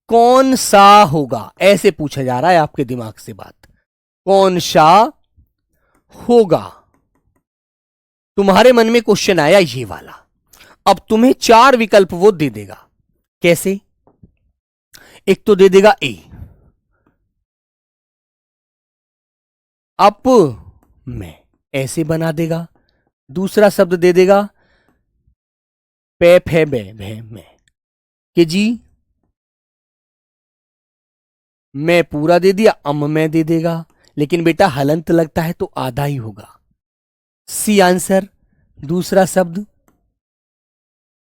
कौन सा होगा, ऐसे पूछा जा रहा है आपके दिमाग से बात, कौन सा होगा। तुम्हारे मन में क्वेश्चन आया ये वाला। अब तुम्हें 4 विकल्प वो दे देगा, कैसे, एक तो दे देगा ए अप में, ऐसे बना देगा, दूसरा शब्द दे देगा पे फे बे भे में, कि जी मैं पूरा दे दिया, में दे देगा, लेकिन बेटा हलंत लगता है तो आधा ही होगा। सी आंसर, दूसरा शब्द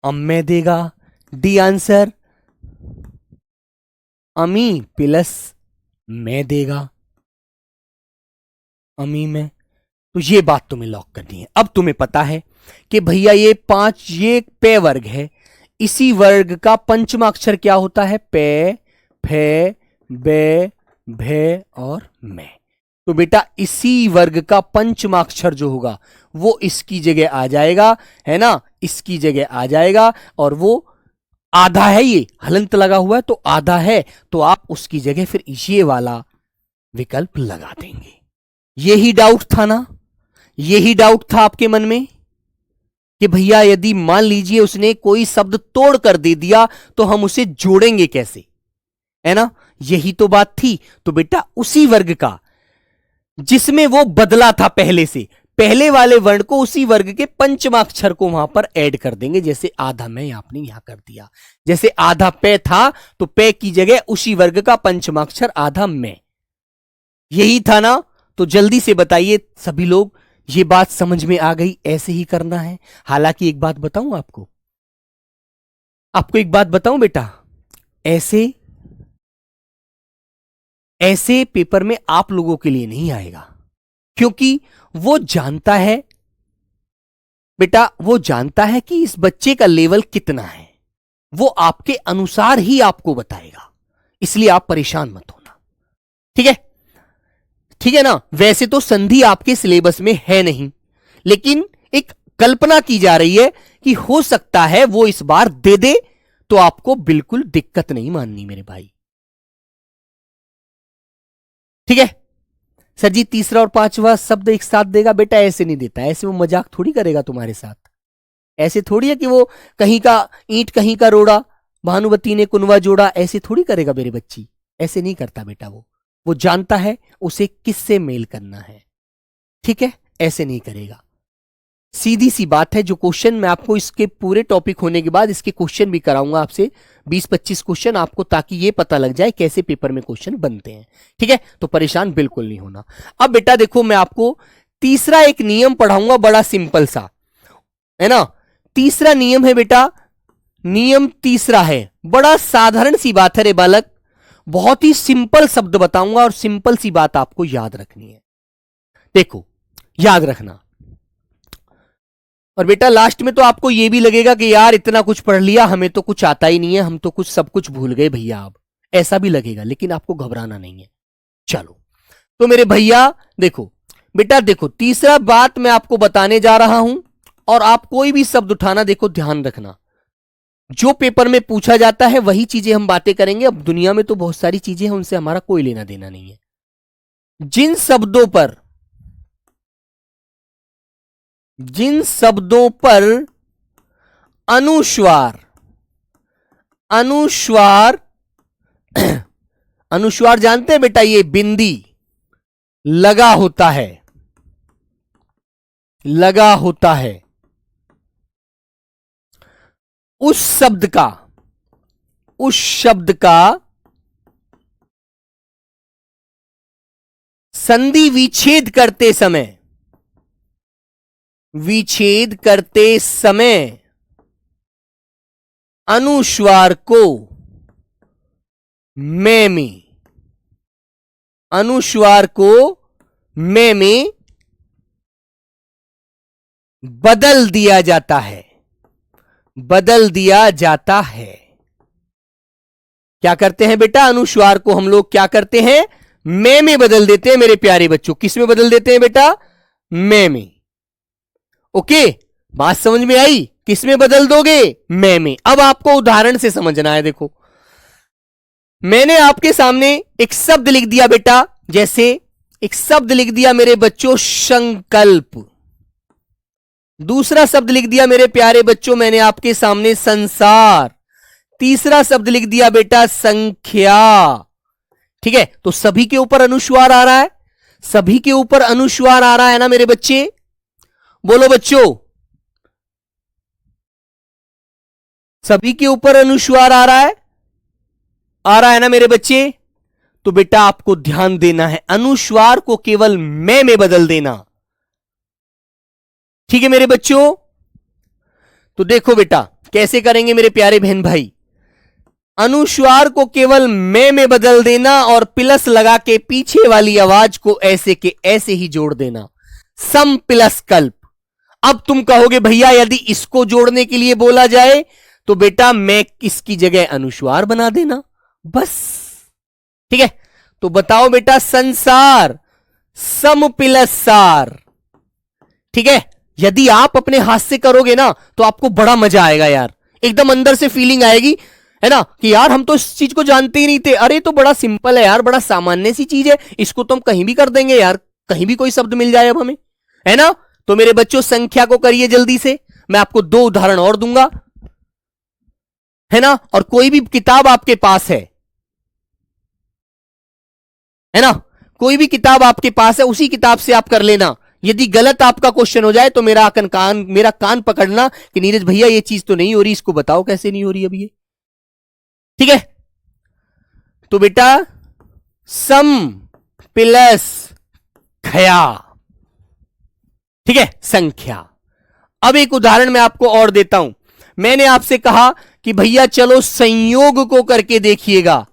में देगा, डी आंसर अमी प्लस में देगा, अमी में। तो ये बात तुम्हें लॉक करनी है। अब तुम्हें पता है कि भैया ये 5 ये पे वर्ग है, इसी वर्ग का पंचमाक्षर क्या होता है, पे फे बे भे और में। तो बेटा इसी वर्ग का पंचमाक्षर जो होगा वो इसकी जगह आ जाएगा, है ना, इसकी जगह आ जाएगा, और वो आधा है, ये हलंत लगा हुआ है तो आधा है, तो आप उसकी जगह फिर ये वाला विकल्प लगा देंगे। यही डाउट था ना, यही डाउट था आपके मन में कि भैया यदि मान लीजिए उसने कोई शब्द तोड़ कर दे दिया तो हम उसे जोड़ेंगे कैसे, है ना, यही तो बात थी। तो बेटा उसी वर्ग का जिसमें वो बदला था पहले से, पहले वाले वर्ण को उसी वर्ग के पंचमाक्षर को वहां पर ऐड कर देंगे। जैसे आधा में आपने यहां कर दिया, जैसे आधा पे था तो पे की जगह उसी वर्ग का पंचमाक्षर आधा में, यही था ना। तो जल्दी से बताइए सभी लोग, ये बात समझ में आ गई, ऐसे ही करना है। हालांकि एक बात बताऊं आपको एक बात बताऊं बेटा, ऐसे पेपर में आप लोगों के लिए नहीं आएगा, क्योंकि वो जानता है बेटा, वो जानता है कि इस बच्चे का लेवल कितना है, वो आपके अनुसार ही आपको बताएगा, इसलिए आप परेशान मत होना, ठीक है, ठीक है ना। वैसे तो संधि आपके सिलेबस में है नहीं, लेकिन एक कल्पना की जा रही है कि हो सकता है वो इस बार दे दे, तो आपको बिल्कुल दिक्कत नहीं माननी मेरे भाई, ठीक है। सर जी तीसरा और पांचवा शब्द एक साथ देगा, बेटा ऐसे नहीं देता, ऐसे वो मजाक थोड़ी करेगा तुम्हारे साथ, ऐसे थोड़ी है कि वो कहीं का ईंट कहीं का रोड़ा, भानुवती ने कुनवा जोड़ा, ऐसे थोड़ी करेगा मेरे बच्ची, ऐसे नहीं करता बेटा। वो जानता है उसे किससे मेल करना है, ठीक है, ऐसे नहीं करेगा। सीधी सी बात है, जो क्वेश्चन मैं आपको इसके पूरे टॉपिक होने के बाद इसके क्वेश्चन भी कराऊंगा आपसे 20-25 क्वेश्चन आपको, ताकि ये पता लग जाए कैसे पेपर में क्वेश्चन बनते हैं, ठीक है। तो परेशान बिल्कुल नहीं होना। अब बेटा देखो मैं आपको तीसरा एक नियम पढ़ाऊंगा, बड़ा सिंपल सा, है ना। तीसरा नियम है बेटा, नियम तीसरा है, बड़ा साधारण सी बात है रे बालक, बहुत ही सिंपल शब्द बताऊंगा और सिंपल सी बात आपको याद रखनी है। देखो याद रखना, और बेटा लास्ट में तो आपको यह भी लगेगा कि यार इतना कुछ पढ़ लिया, हमें तो कुछ आता ही नहीं है, हम तो कुछ सब कुछ भूल गए भैया। आप ऐसा भी लगेगा, लेकिन आपको घबराना नहीं है। चलो तो मेरे भैया देखो बेटा, देखो तीसरा बात मैं आपको बताने जा रहा हूं, और आप कोई भी शब्द उठाना, देखो ध्यान रखना, जो पेपर में पूछा जाता है वही चीजें हम बातें करेंगे। अब दुनिया में तो बहुत सारी चीजें हैं, उनसे हमारा कोई लेना देना नहीं है। जिन शब्दों पर अनुस्वार अनुस्वार अनुस्वार जानते हैं बेटा, ये बिंदी लगा होता है, उस शब्द का संधि विच्छेद करते समय अनुस्वार को मैं में बदल दिया जाता है। क्या करते हैं बेटा, अनुस्वार को हम लोग क्या करते हैं, मैं में बदल देते हैं मेरे प्यारे बच्चों। किस में बदल देते हैं बेटा, मैं में। ओके, बात समझ में आई? किस में बदल दोगे, मैं में। अब आपको उदाहरण से समझना है। देखो मैंने आपके सामने एक शब्द लिख दिया बेटा, जैसे एक शब्द लिख दिया मेरे बच्चों संकल्प, दूसरा शब्द लिख दिया मेरे प्यारे बच्चों मैंने आपके सामने संसार, तीसरा शब्द लिख दिया बेटा संख्या। ठीक है, तो सभी के ऊपर अनुस्वार आ रहा है, सभी के ऊपर अनुस्वार आ रहा है ना मेरे बच्चे, बोलो बच्चों, सभी के ऊपर अनुस्वार आ रहा है ना मेरे बच्चे। तो बेटा आपको ध्यान देना है, अनुस्वार को केवल मैं में बदल देना। ठीक है मेरे बच्चों, तो देखो बेटा कैसे करेंगे मेरे प्यारे बहन भाई, अनुस्वार को केवल मैं में बदल देना और प्लस लगा के पीछे वाली आवाज को ऐसे के ऐसे ही जोड़ देना, सम प्लस कल्प। अब तुम कहोगे भैया यदि इसको जोड़ने के लिए बोला जाए तो बेटा मैं इसकी जगह अनुस्वार बना देना बस। ठीक है, तो बताओ बेटा संसार सम प्लस सार। ठीक है, यदि आप अपने हाथ से करोगे ना तो आपको बड़ा मजा आएगा यार, एकदम अंदर से फीलिंग आएगी, है ना, कि यार हम तो इस चीज को जानते ही नहीं थे। अरे तो बड़ा सिंपल है यार, बड़ा सामान्य सी चीज है, इसको तो हम कहीं भी कर देंगे यार, कहीं भी कोई शब्द मिल जाए अब हमें, है ना। तो मेरे बच्चों संख्या को करिए जल्दी से, मैं आपको 2 उदाहरण और दूंगा, है ना। और कोई भी किताब आपके पास है ना, कोई भी किताब आपके पास है उसी किताब से आप कर लेना। यदि गलत आपका क्वेश्चन हो जाए तो मेरा कान पकड़ना कि नीरज भैया ये चीज तो नहीं हो रही, इसको बताओ कैसे नहीं हो रही अभी ये। ठीक है, तो बेटा सम प्लस खया, ठीक है, संख्या। अब एक उदाहरण मैं आपको और देता हूं, मैंने आपसे कहा कि भैया चलो संयोग को करके देखिएगा,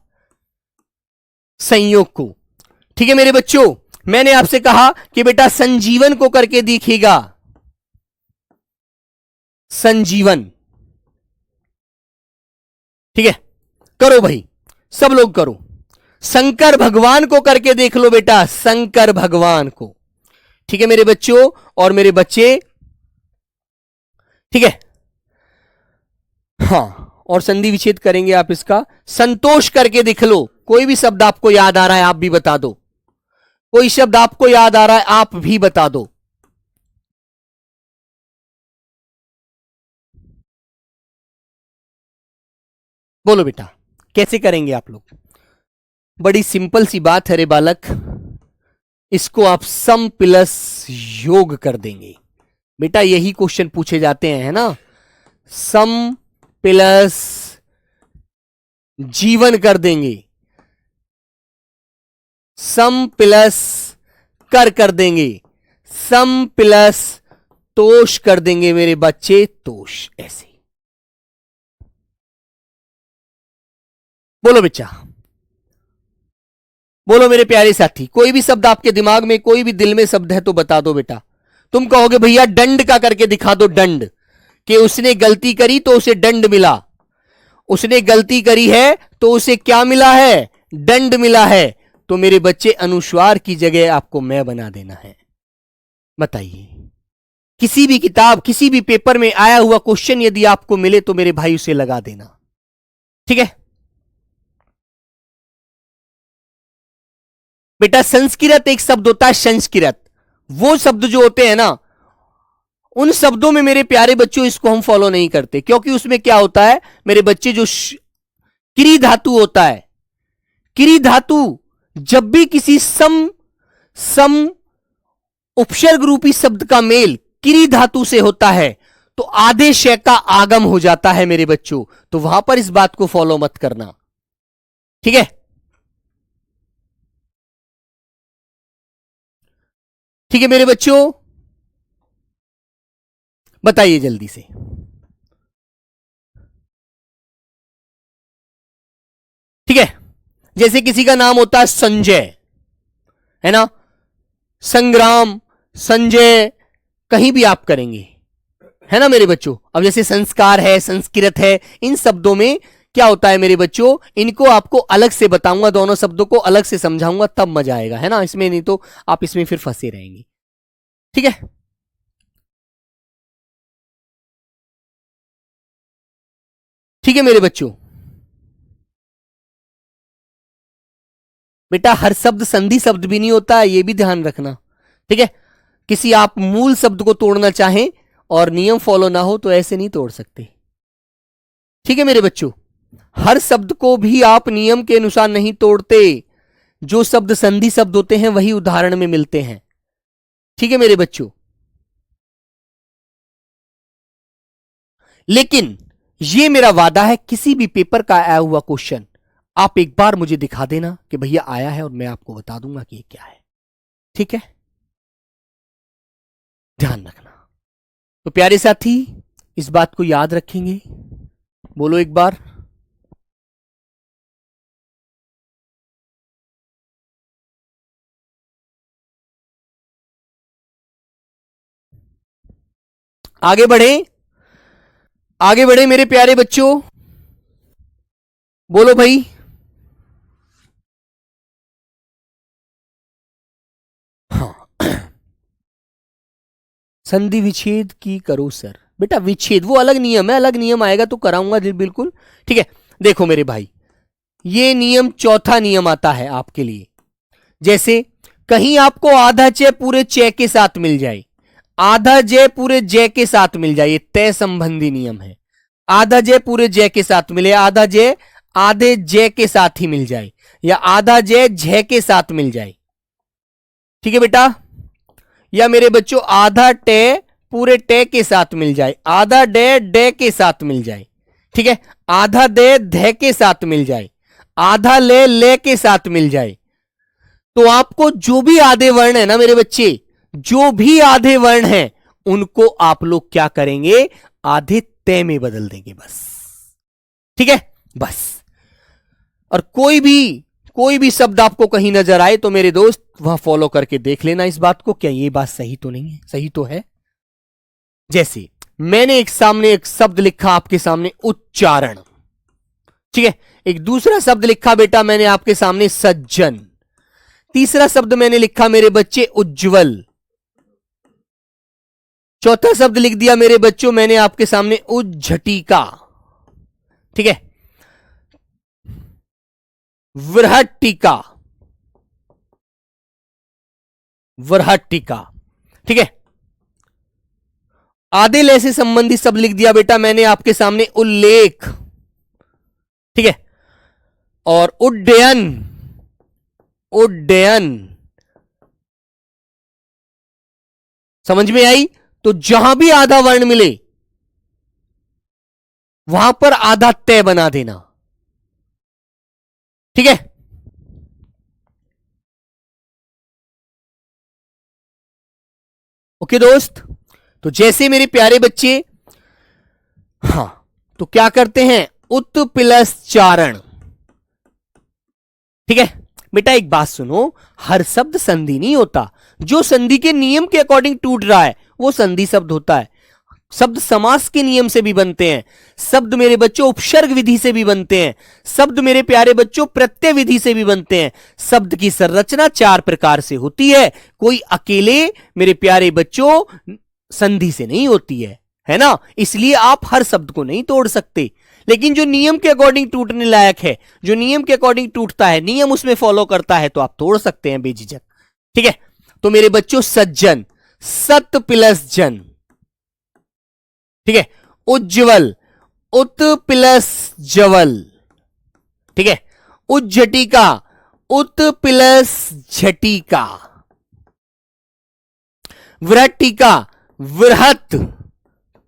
संयोग को। ठीक है मेरे बच्चों, मैंने आपसे कहा कि बेटा संजीवन को करके देखिएगा, संजीवन। ठीक है, करो भाई, सब लोग करो। शंकर भगवान को करके देख लो बेटा, शंकर भगवान को। ठीक है मेरे बच्चों और मेरे बच्चे, ठीक है। हाँ, और संधि विच्छेद करेंगे आप इसका। संतोष करके देख लो, कोई भी शब्द आपको याद आ रहा है आप भी बता दो, कोई शब्द आपको याद आ रहा है आप भी बता दो। बोलो बेटा कैसे करेंगे आप लोग, बड़ी सिंपल सी बात है रे बालक, इसको आप सम प्लस योग कर देंगे बेटा, यही क्वेश्चन पूछे जाते हैं, है ना। सम प्लस जीवन कर देंगे, सम प्लस कर देंगे, सम प्लस तोष कर देंगे मेरे बच्चे, तोष। ऐसे बोलो बच्चा, बोलो मेरे प्यारे साथी, कोई भी शब्द आपके दिमाग में, कोई भी दिल में शब्द है तो बता दो बेटा, तुम कहोगे भैया दंड का करके दिखा दो, दंड, कि उसने गलती करी तो उसे दंड मिला, उसने गलती करी है तो उसे क्या मिला है, दंड मिला है। तो मेरे बच्चे अनुस्वार की जगह आपको मैं बना देना है। बताइए, किसी भी किताब किसी भी पेपर में आया हुआ क्वेश्चन यदि आपको मिले तो मेरे भाई उसे लगा देना, ठीक है। बेटा संस्कृत एक शब्द होता है, संस्कृत, वो शब्द जो होते हैं ना, उन शब्दों में मेरे प्यारे बच्चों इसको हम फॉलो नहीं करते, क्योंकि उसमें क्या होता है मेरे बच्चे, जो क्री धातु होता है, क्री धातु जब भी किसी सम उपसर्ग रूपी शब्द का मेल क्री धातु से होता है तो आधे शय का आगम हो जाता है मेरे बच्चों। तो वहां पर इस बात को फॉलो मत करना, ठीक है। ठीक है मेरे बच्चों, बताइए जल्दी से। ठीक है, जैसे किसी का नाम होता है संजय, है ना, संग्राम, संजय, कहीं भी आप करेंगे, है ना मेरे बच्चों। अब जैसे संस्कार है, संस्कृत है, इन शब्दों में क्या होता है मेरे बच्चों, इनको आपको अलग से बताऊंगा, दोनों शब्दों को अलग से समझाऊंगा, तब मजा आएगा, है ना। इसमें नहीं तो आप इसमें फिर फंसे रहेंगे, ठीक है। ठीक है मेरे बच्चों, बेटा हर शब्द संधि शब्द भी नहीं होता है, यह भी ध्यान रखना, ठीक है। किसी आप मूल शब्द को तोड़ना चाहें और नियम फॉलो ना हो तो ऐसे नहीं तोड़ सकते, ठीक है मेरे बच्चों। हर शब्द को भी आप नियम के अनुसार नहीं तोड़ते, जो शब्द संधि शब्द होते हैं वही उदाहरण में मिलते हैं, ठीक है मेरे बच्चों। लेकिन यह मेरा वादा है, किसी भी पेपर का आया हुआ क्वेश्चन आप एक बार मुझे दिखा देना कि भैया आया है, और मैं आपको बता दूंगा कि ये क्या है, ठीक है। ध्यान रखना। तो प्यारे साथी इस बात को याद रखेंगे, बोलो एक बार। आगे बढ़े, आगे बढ़े मेरे प्यारे बच्चों, बोलो भाई। हाँ संधि विच्छेद की करो सर, बेटा विच्छेद वो अलग नियम है, अलग नियम आएगा तो कराऊंगा जी, बिल्कुल ठीक है। देखो मेरे भाई, ये नियम चौथा नियम आता है आपके लिए। जैसे कहीं आपको आधा जय पूरे चे के साथ मिल जाए, आधा जय पूरे जय के साथ मिल जाए, ये तय संबंधी नियम है। आधा जय पूरे जय के साथ मिले, आधा जय आधे जय के साथ ही मिल जाए, या आधा जय झय के साथ मिल जाए, ठीक है बेटा। या मेरे बच्चों आधा टे पूरे टे के साथ मिल जाए, आधा डे डे के साथ मिल जाए, ठीक है। आधा दे धे के साथ मिल जाए, आधा ले के साथ मिल जाए। तो आपको जो भी आधे वर्ण है ना मेरे बच्चे, जो भी आधे वर्ण हैं उनको आप लोग क्या करेंगे, आधे तय में बदल देंगे बस, ठीक है बस। और कोई भी शब्द आपको कहीं नजर आए तो मेरे दोस्त वहां फॉलो करके देख लेना इस बात को, क्या ये बात सही तो नहीं है, सही तो है। जैसे मैंने एक शब्द लिखा आपके सामने उच्चारण, ठीक है। एक दूसरा शब्द लिखा बेटा मैंने आपके सामने सज्जन, तीसरा शब्द मैंने लिखा मेरे बच्चे उज्जवल, चौथा शब्द लिख दिया मेरे बच्चों मैंने आपके सामने उज्झटिका, ठीक है, वृहट्टिका, वृहट्टिका, ठीक है। आधे लय से संबंधित शब्द लिख दिया बेटा मैंने आपके सामने उल्लेख, ठीक है, और उड्डयन, उड्डयन, समझ में आई। तो जहां भी आधा वर्ण मिले वहां पर आधा तय बना देना, ठीक है। ओके दोस्त, तो जैसे मेरे प्यारे बच्चे, हां तो क्या करते हैं, उत्प्लसचारण, ठीक है। बेटा एक बात सुनो, हर शब्द संधि नहीं होता, जो संधि के नियम के अकॉर्डिंग टूट रहा है वो संधि शब्द होता है। शब्द समास के नियम से भी बनते हैं, शब्द मेरे बच्चों उपसर्ग विधि से भी बनते हैं, शब्द मेरे प्यारे बच्चों प्रत्यय विधि से भी बनते हैं। शब्द की संरचना 4 प्रकार से होती है, कोई अकेले मेरे प्यारे बच्चों संधि से नहीं होती है ना। इसलिए आप हर शब्द को नहीं तोड़ सकते, लेकिन जो नियम के अकॉर्डिंग टूटने लायक है, जो नियम के अकॉर्डिंग टूटता है, नियम उसमें फॉलो करता है, तो आप तोड़ सकते हैं बेझिझक। ठीक है, तो मेरे बच्चों सज्जन, सत प्लस जन, ठीक है। उज्ज्वल, उत प्लस जवल, ठीक है। उज्झटिका, उत प्लस झटिका। वृहटिका, वृहत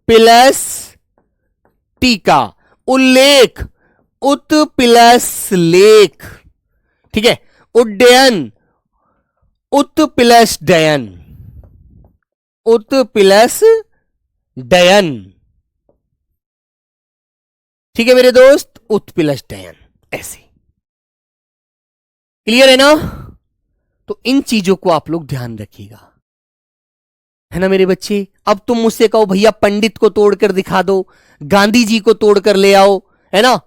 प्लस टीका। उल्लेख, उत प्लस लेख, ठीक है। उड्डयन, उत प्लस डयन, उत प्लस डयन, ठीक है मेरे दोस्त, उत प्लस डयन, ऐसे। क्लियर है ना। तो इन चीजों को आप लोग ध्यान रखिएगा, है ना मेरे बच्चे। अब तुम मुझसे कहो भैया पंडित को तोड़कर दिखा दो, गांधी जी को तोड़कर ले आओ, है ना,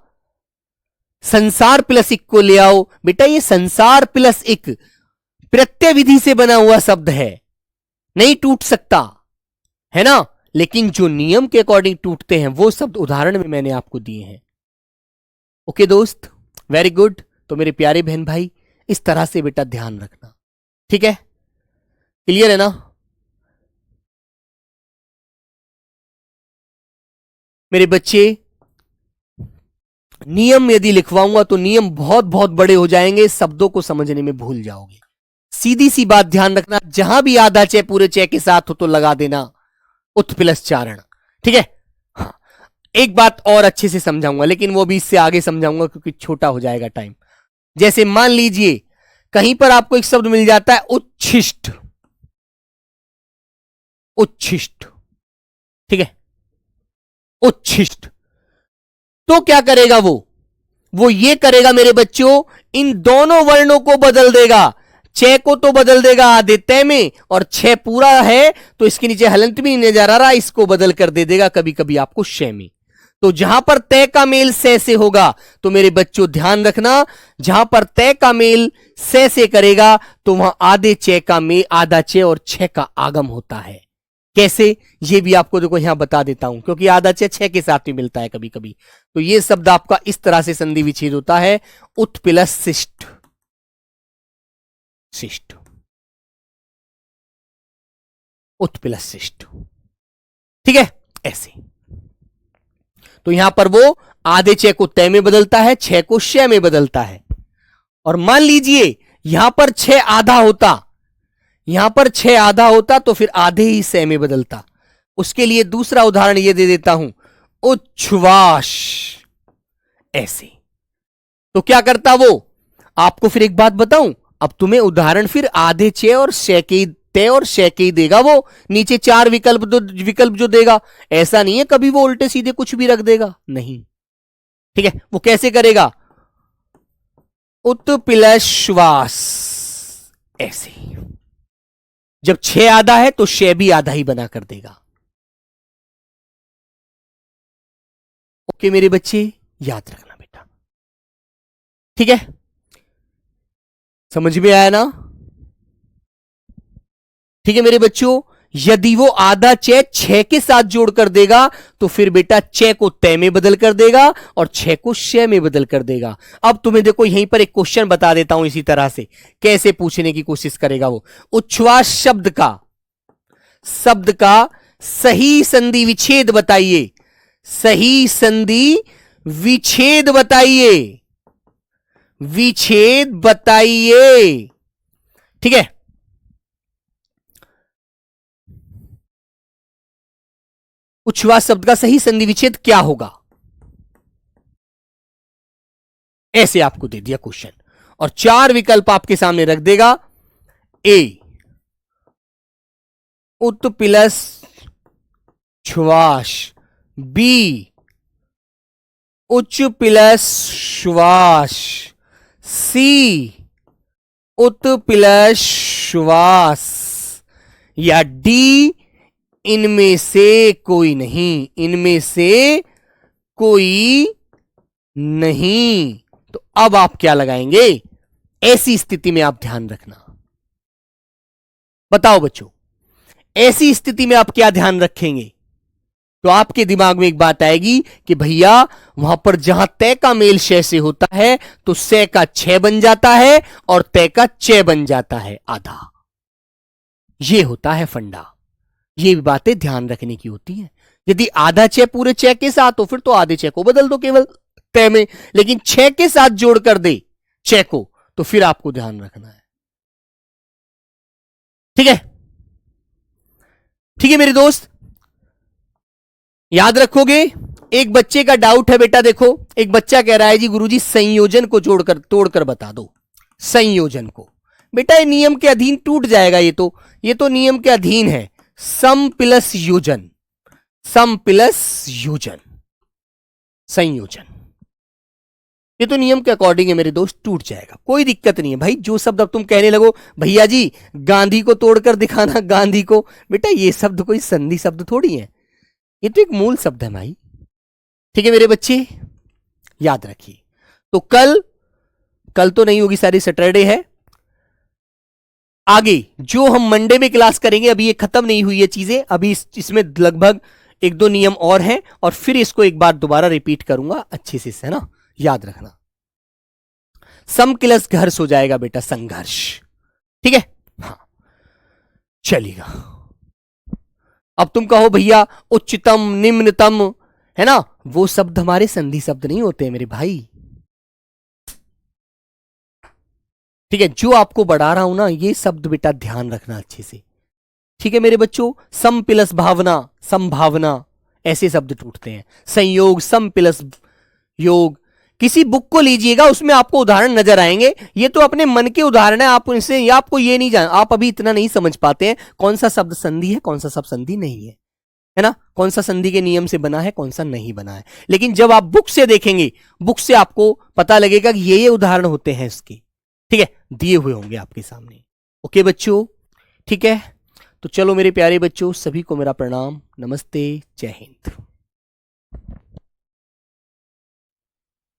संसार प्लस इक को ले आओ। बेटा ये संसार प्लस इक प्रत्यय विधि से बना हुआ शब्द है, नहीं टूट सकता, है ना। लेकिन जो नियम के अकॉर्डिंग टूटते हैं वो शब्द उदाहरण में मैंने आपको दिए हैं। ओके दोस्त, वेरी गुड। तो मेरे प्यारे बहन भाई इस तरह से बेटा ध्यान रखना, ठीक है, क्लियर है ना। मेरे बच्चे नियम यदि लिखवाऊंगा तो नियम बहुत बहुत बड़े हो जाएंगे, शब्दों को समझने में भूल जाओगे। सीधी सी बात ध्यान रखना, जहां भी आधा चय पूरे चय के साथ हो तो लगा देना उत प्लस चारण, ठीक है। हाँ, एक बात और अच्छे से समझाऊंगा, लेकिन वो भी इससे आगे समझाऊंगा क्योंकि छोटा हो जाएगा टाइम। जैसे मान लीजिए कहीं पर आपको एक शब्द मिल जाता है उच्छिष्ट, उच्छिष्ट, ठीक है, उच्छिष्ट, तो क्या करेगा वो ये करेगा मेरे बच्चों, इन दोनों वर्णों को बदल देगा। छह को तो बदल देगा आधे तय में, और छह पूरा है तो इसके नीचे हलंत भी नहीं नजर आ रहा, इसको बदल कर दे देगा कभी कभी आपको शय में। तो जहां पर तय का मेल से होगा तो मेरे बच्चों ध्यान रखना, जहां पर तय का मेल से करेगा तो वहां आधे चय का मेल, आधा चय और छह का आगम होता है। कैसे, ये भी आपको देखो यहां बता देता हूं, क्योंकि आधा चय छह के साथ भी मिलता है कभी कभी। तो ये शब्द आपका इस तरह से संधि विच्छेद होता है, उत प्लस शिष्ट, शिष्ट, उत प्लस शिष्ट, ठीक है, ऐसे। तो यहां पर वो आधे चय को तय में बदलता है, छह को शय में बदलता है। और मान लीजिए यहां पर छह आधा होता, यहां पर छह आधा होता तो फिर आधे ही शय में बदलता। उसके लिए दूसरा उदाहरण ये दे देता हूं, उच्छ्वास, ऐसे। तो क्या करता वो, आपको फिर एक बात बताऊं, अब तुम्हें उदाहरण फिर आधे चय और शय के तय और शय के ही देगा, वो नीचे चार विकल्प जो देगा। ऐसा नहीं है कभी वो उल्टे सीधे कुछ भी रख देगा, नहीं, ठीक है। वो कैसे करेगा, उत प्लस श्वास, ऐसे। जब छह आधा है तो शय भी आधा ही बना कर देगा। ओके मेरे बच्चे, याद रखना बेटा, ठीक है, समझ में आया ना। ठीक है मेरे बच्चों, यदि वो आधा चय छह के साथ जोड़कर देगा तो फिर बेटा चय को तय में बदल कर देगा और छह को शय में बदल कर देगा। अब तुम्हें देखो यहीं पर एक क्वेश्चन बता देता हूं, इसी तरह से कैसे पूछने की कोशिश करेगा वो। उच्छ्वास शब्द का सही संधि विच्छेद बताइए, सही संधि विच्छेद बताइए, विच्छेद बताइए, ठीक है। उच्छ्वास शब्द का सही संधि विच्छेद क्या होगा, ऐसे आपको दे दिया क्वेश्चन और चार विकल्प आपके सामने रख देगा। ए, उत प्लस श्वास, बी, उच्च प्लस श्वास, सी, उत प्लस श्वास, या डी इनमें से कोई नहीं, इनमें से कोई नहीं। तो अब आप क्या लगाएंगे? ऐसी स्थिति में आप ध्यान रखना, बताओ बच्चों, ऐसी स्थिति में आप क्या ध्यान रखेंगे? तो आपके दिमाग में एक बात आएगी कि भैया वहां पर जहां तय का मेल शय से होता है तो से का 6 बन जाता है और तय का 6 बन जाता है आधा। यह होता है फंडा। ये भी बातें ध्यान रखने की होती हैं। यदि आधा 6 पूरे 6 के साथ हो फिर तो आधे 6 को बदल दो केवल तय में, लेकिन 6 के साथ जोड़ कर दे 6 को तो फिर आपको ध्यान रखना है। ठीक है, ठीक है मेरे दोस्त, याद रखोगे। एक बच्चे का डाउट है बेटा, देखो एक बच्चा कह रहा है जी गुरुजी संयोजन को जोड़कर तोड़कर बता दो। संयोजन को बेटा ये नियम के अधीन टूट जाएगा, ये तो नियम के अधीन है। सम प्लस योजन, सम प्लस योजन, संयोजन, ये तो नियम के अकॉर्डिंग है मेरे दोस्त, टूट जाएगा, कोई दिक्कत नहीं है भाई। जो शब्द अब तुम कहने लगो भैया जी गांधी को तोड़कर दिखाना, गांधी को, बेटा ये शब्द कोई संधि शब्द थोड़ी है, ये तो एक मूल शब्द है भाई। ठीक है मेरे बच्चे, याद रखिए। तो कल तो नहीं होगी, सारी सैटरडे है। आगे जो हम मंडे में क्लास करेंगे, अभी ये खत्म नहीं हुई है चीजें, अभी इसमें लगभग 1-2 नियम और हैं और फिर इसको एक बार दोबारा रिपीट करूंगा अच्छे से, है ना, याद रखना। सम प्लस घर्ष हो जाएगा बेटा संघर्ष, ठीक है, हाँ चलेगा। अब तुम कहो भैया उच्चतम निम्नतम, है ना, वो शब्द हमारे संधि शब्द नहीं होते हैं मेरे भाई। ठीक है, जो आपको बढ़ा रहा हूं ना ये शब्द बेटा ध्यान रखना अच्छे से। ठीक है मेरे बच्चों, सम प्लस भावना, संभावना, ऐसे शब्द टूटते हैं। संयोग, सम प्लस योग, किसी बुक को लीजिएगा उसमें आपको उदाहरण नजर आएंगे। ये तो अपने मन के उदाहरण है, आप उनसे या आपको ये नहीं जान, आप अभी इतना नहीं समझ पाते हैं कौन सा शब्द संधि है कौन सा शब्द संधि नहीं है ना, कौन सा संधि के नियम से बना है कौन सा नहीं बना है। लेकिन जब आप बुक से देखेंगे, बुक से आपको पता लगेगा कि ये उदाहरण होते हैं इसके, ठीक है, दिए हुए होंगे आपके सामने। ओके बच्चों, ठीक है, तो चलो मेरे प्यारे बच्चों, सभी को मेरा प्रणाम, नमस्ते, जय हिंद।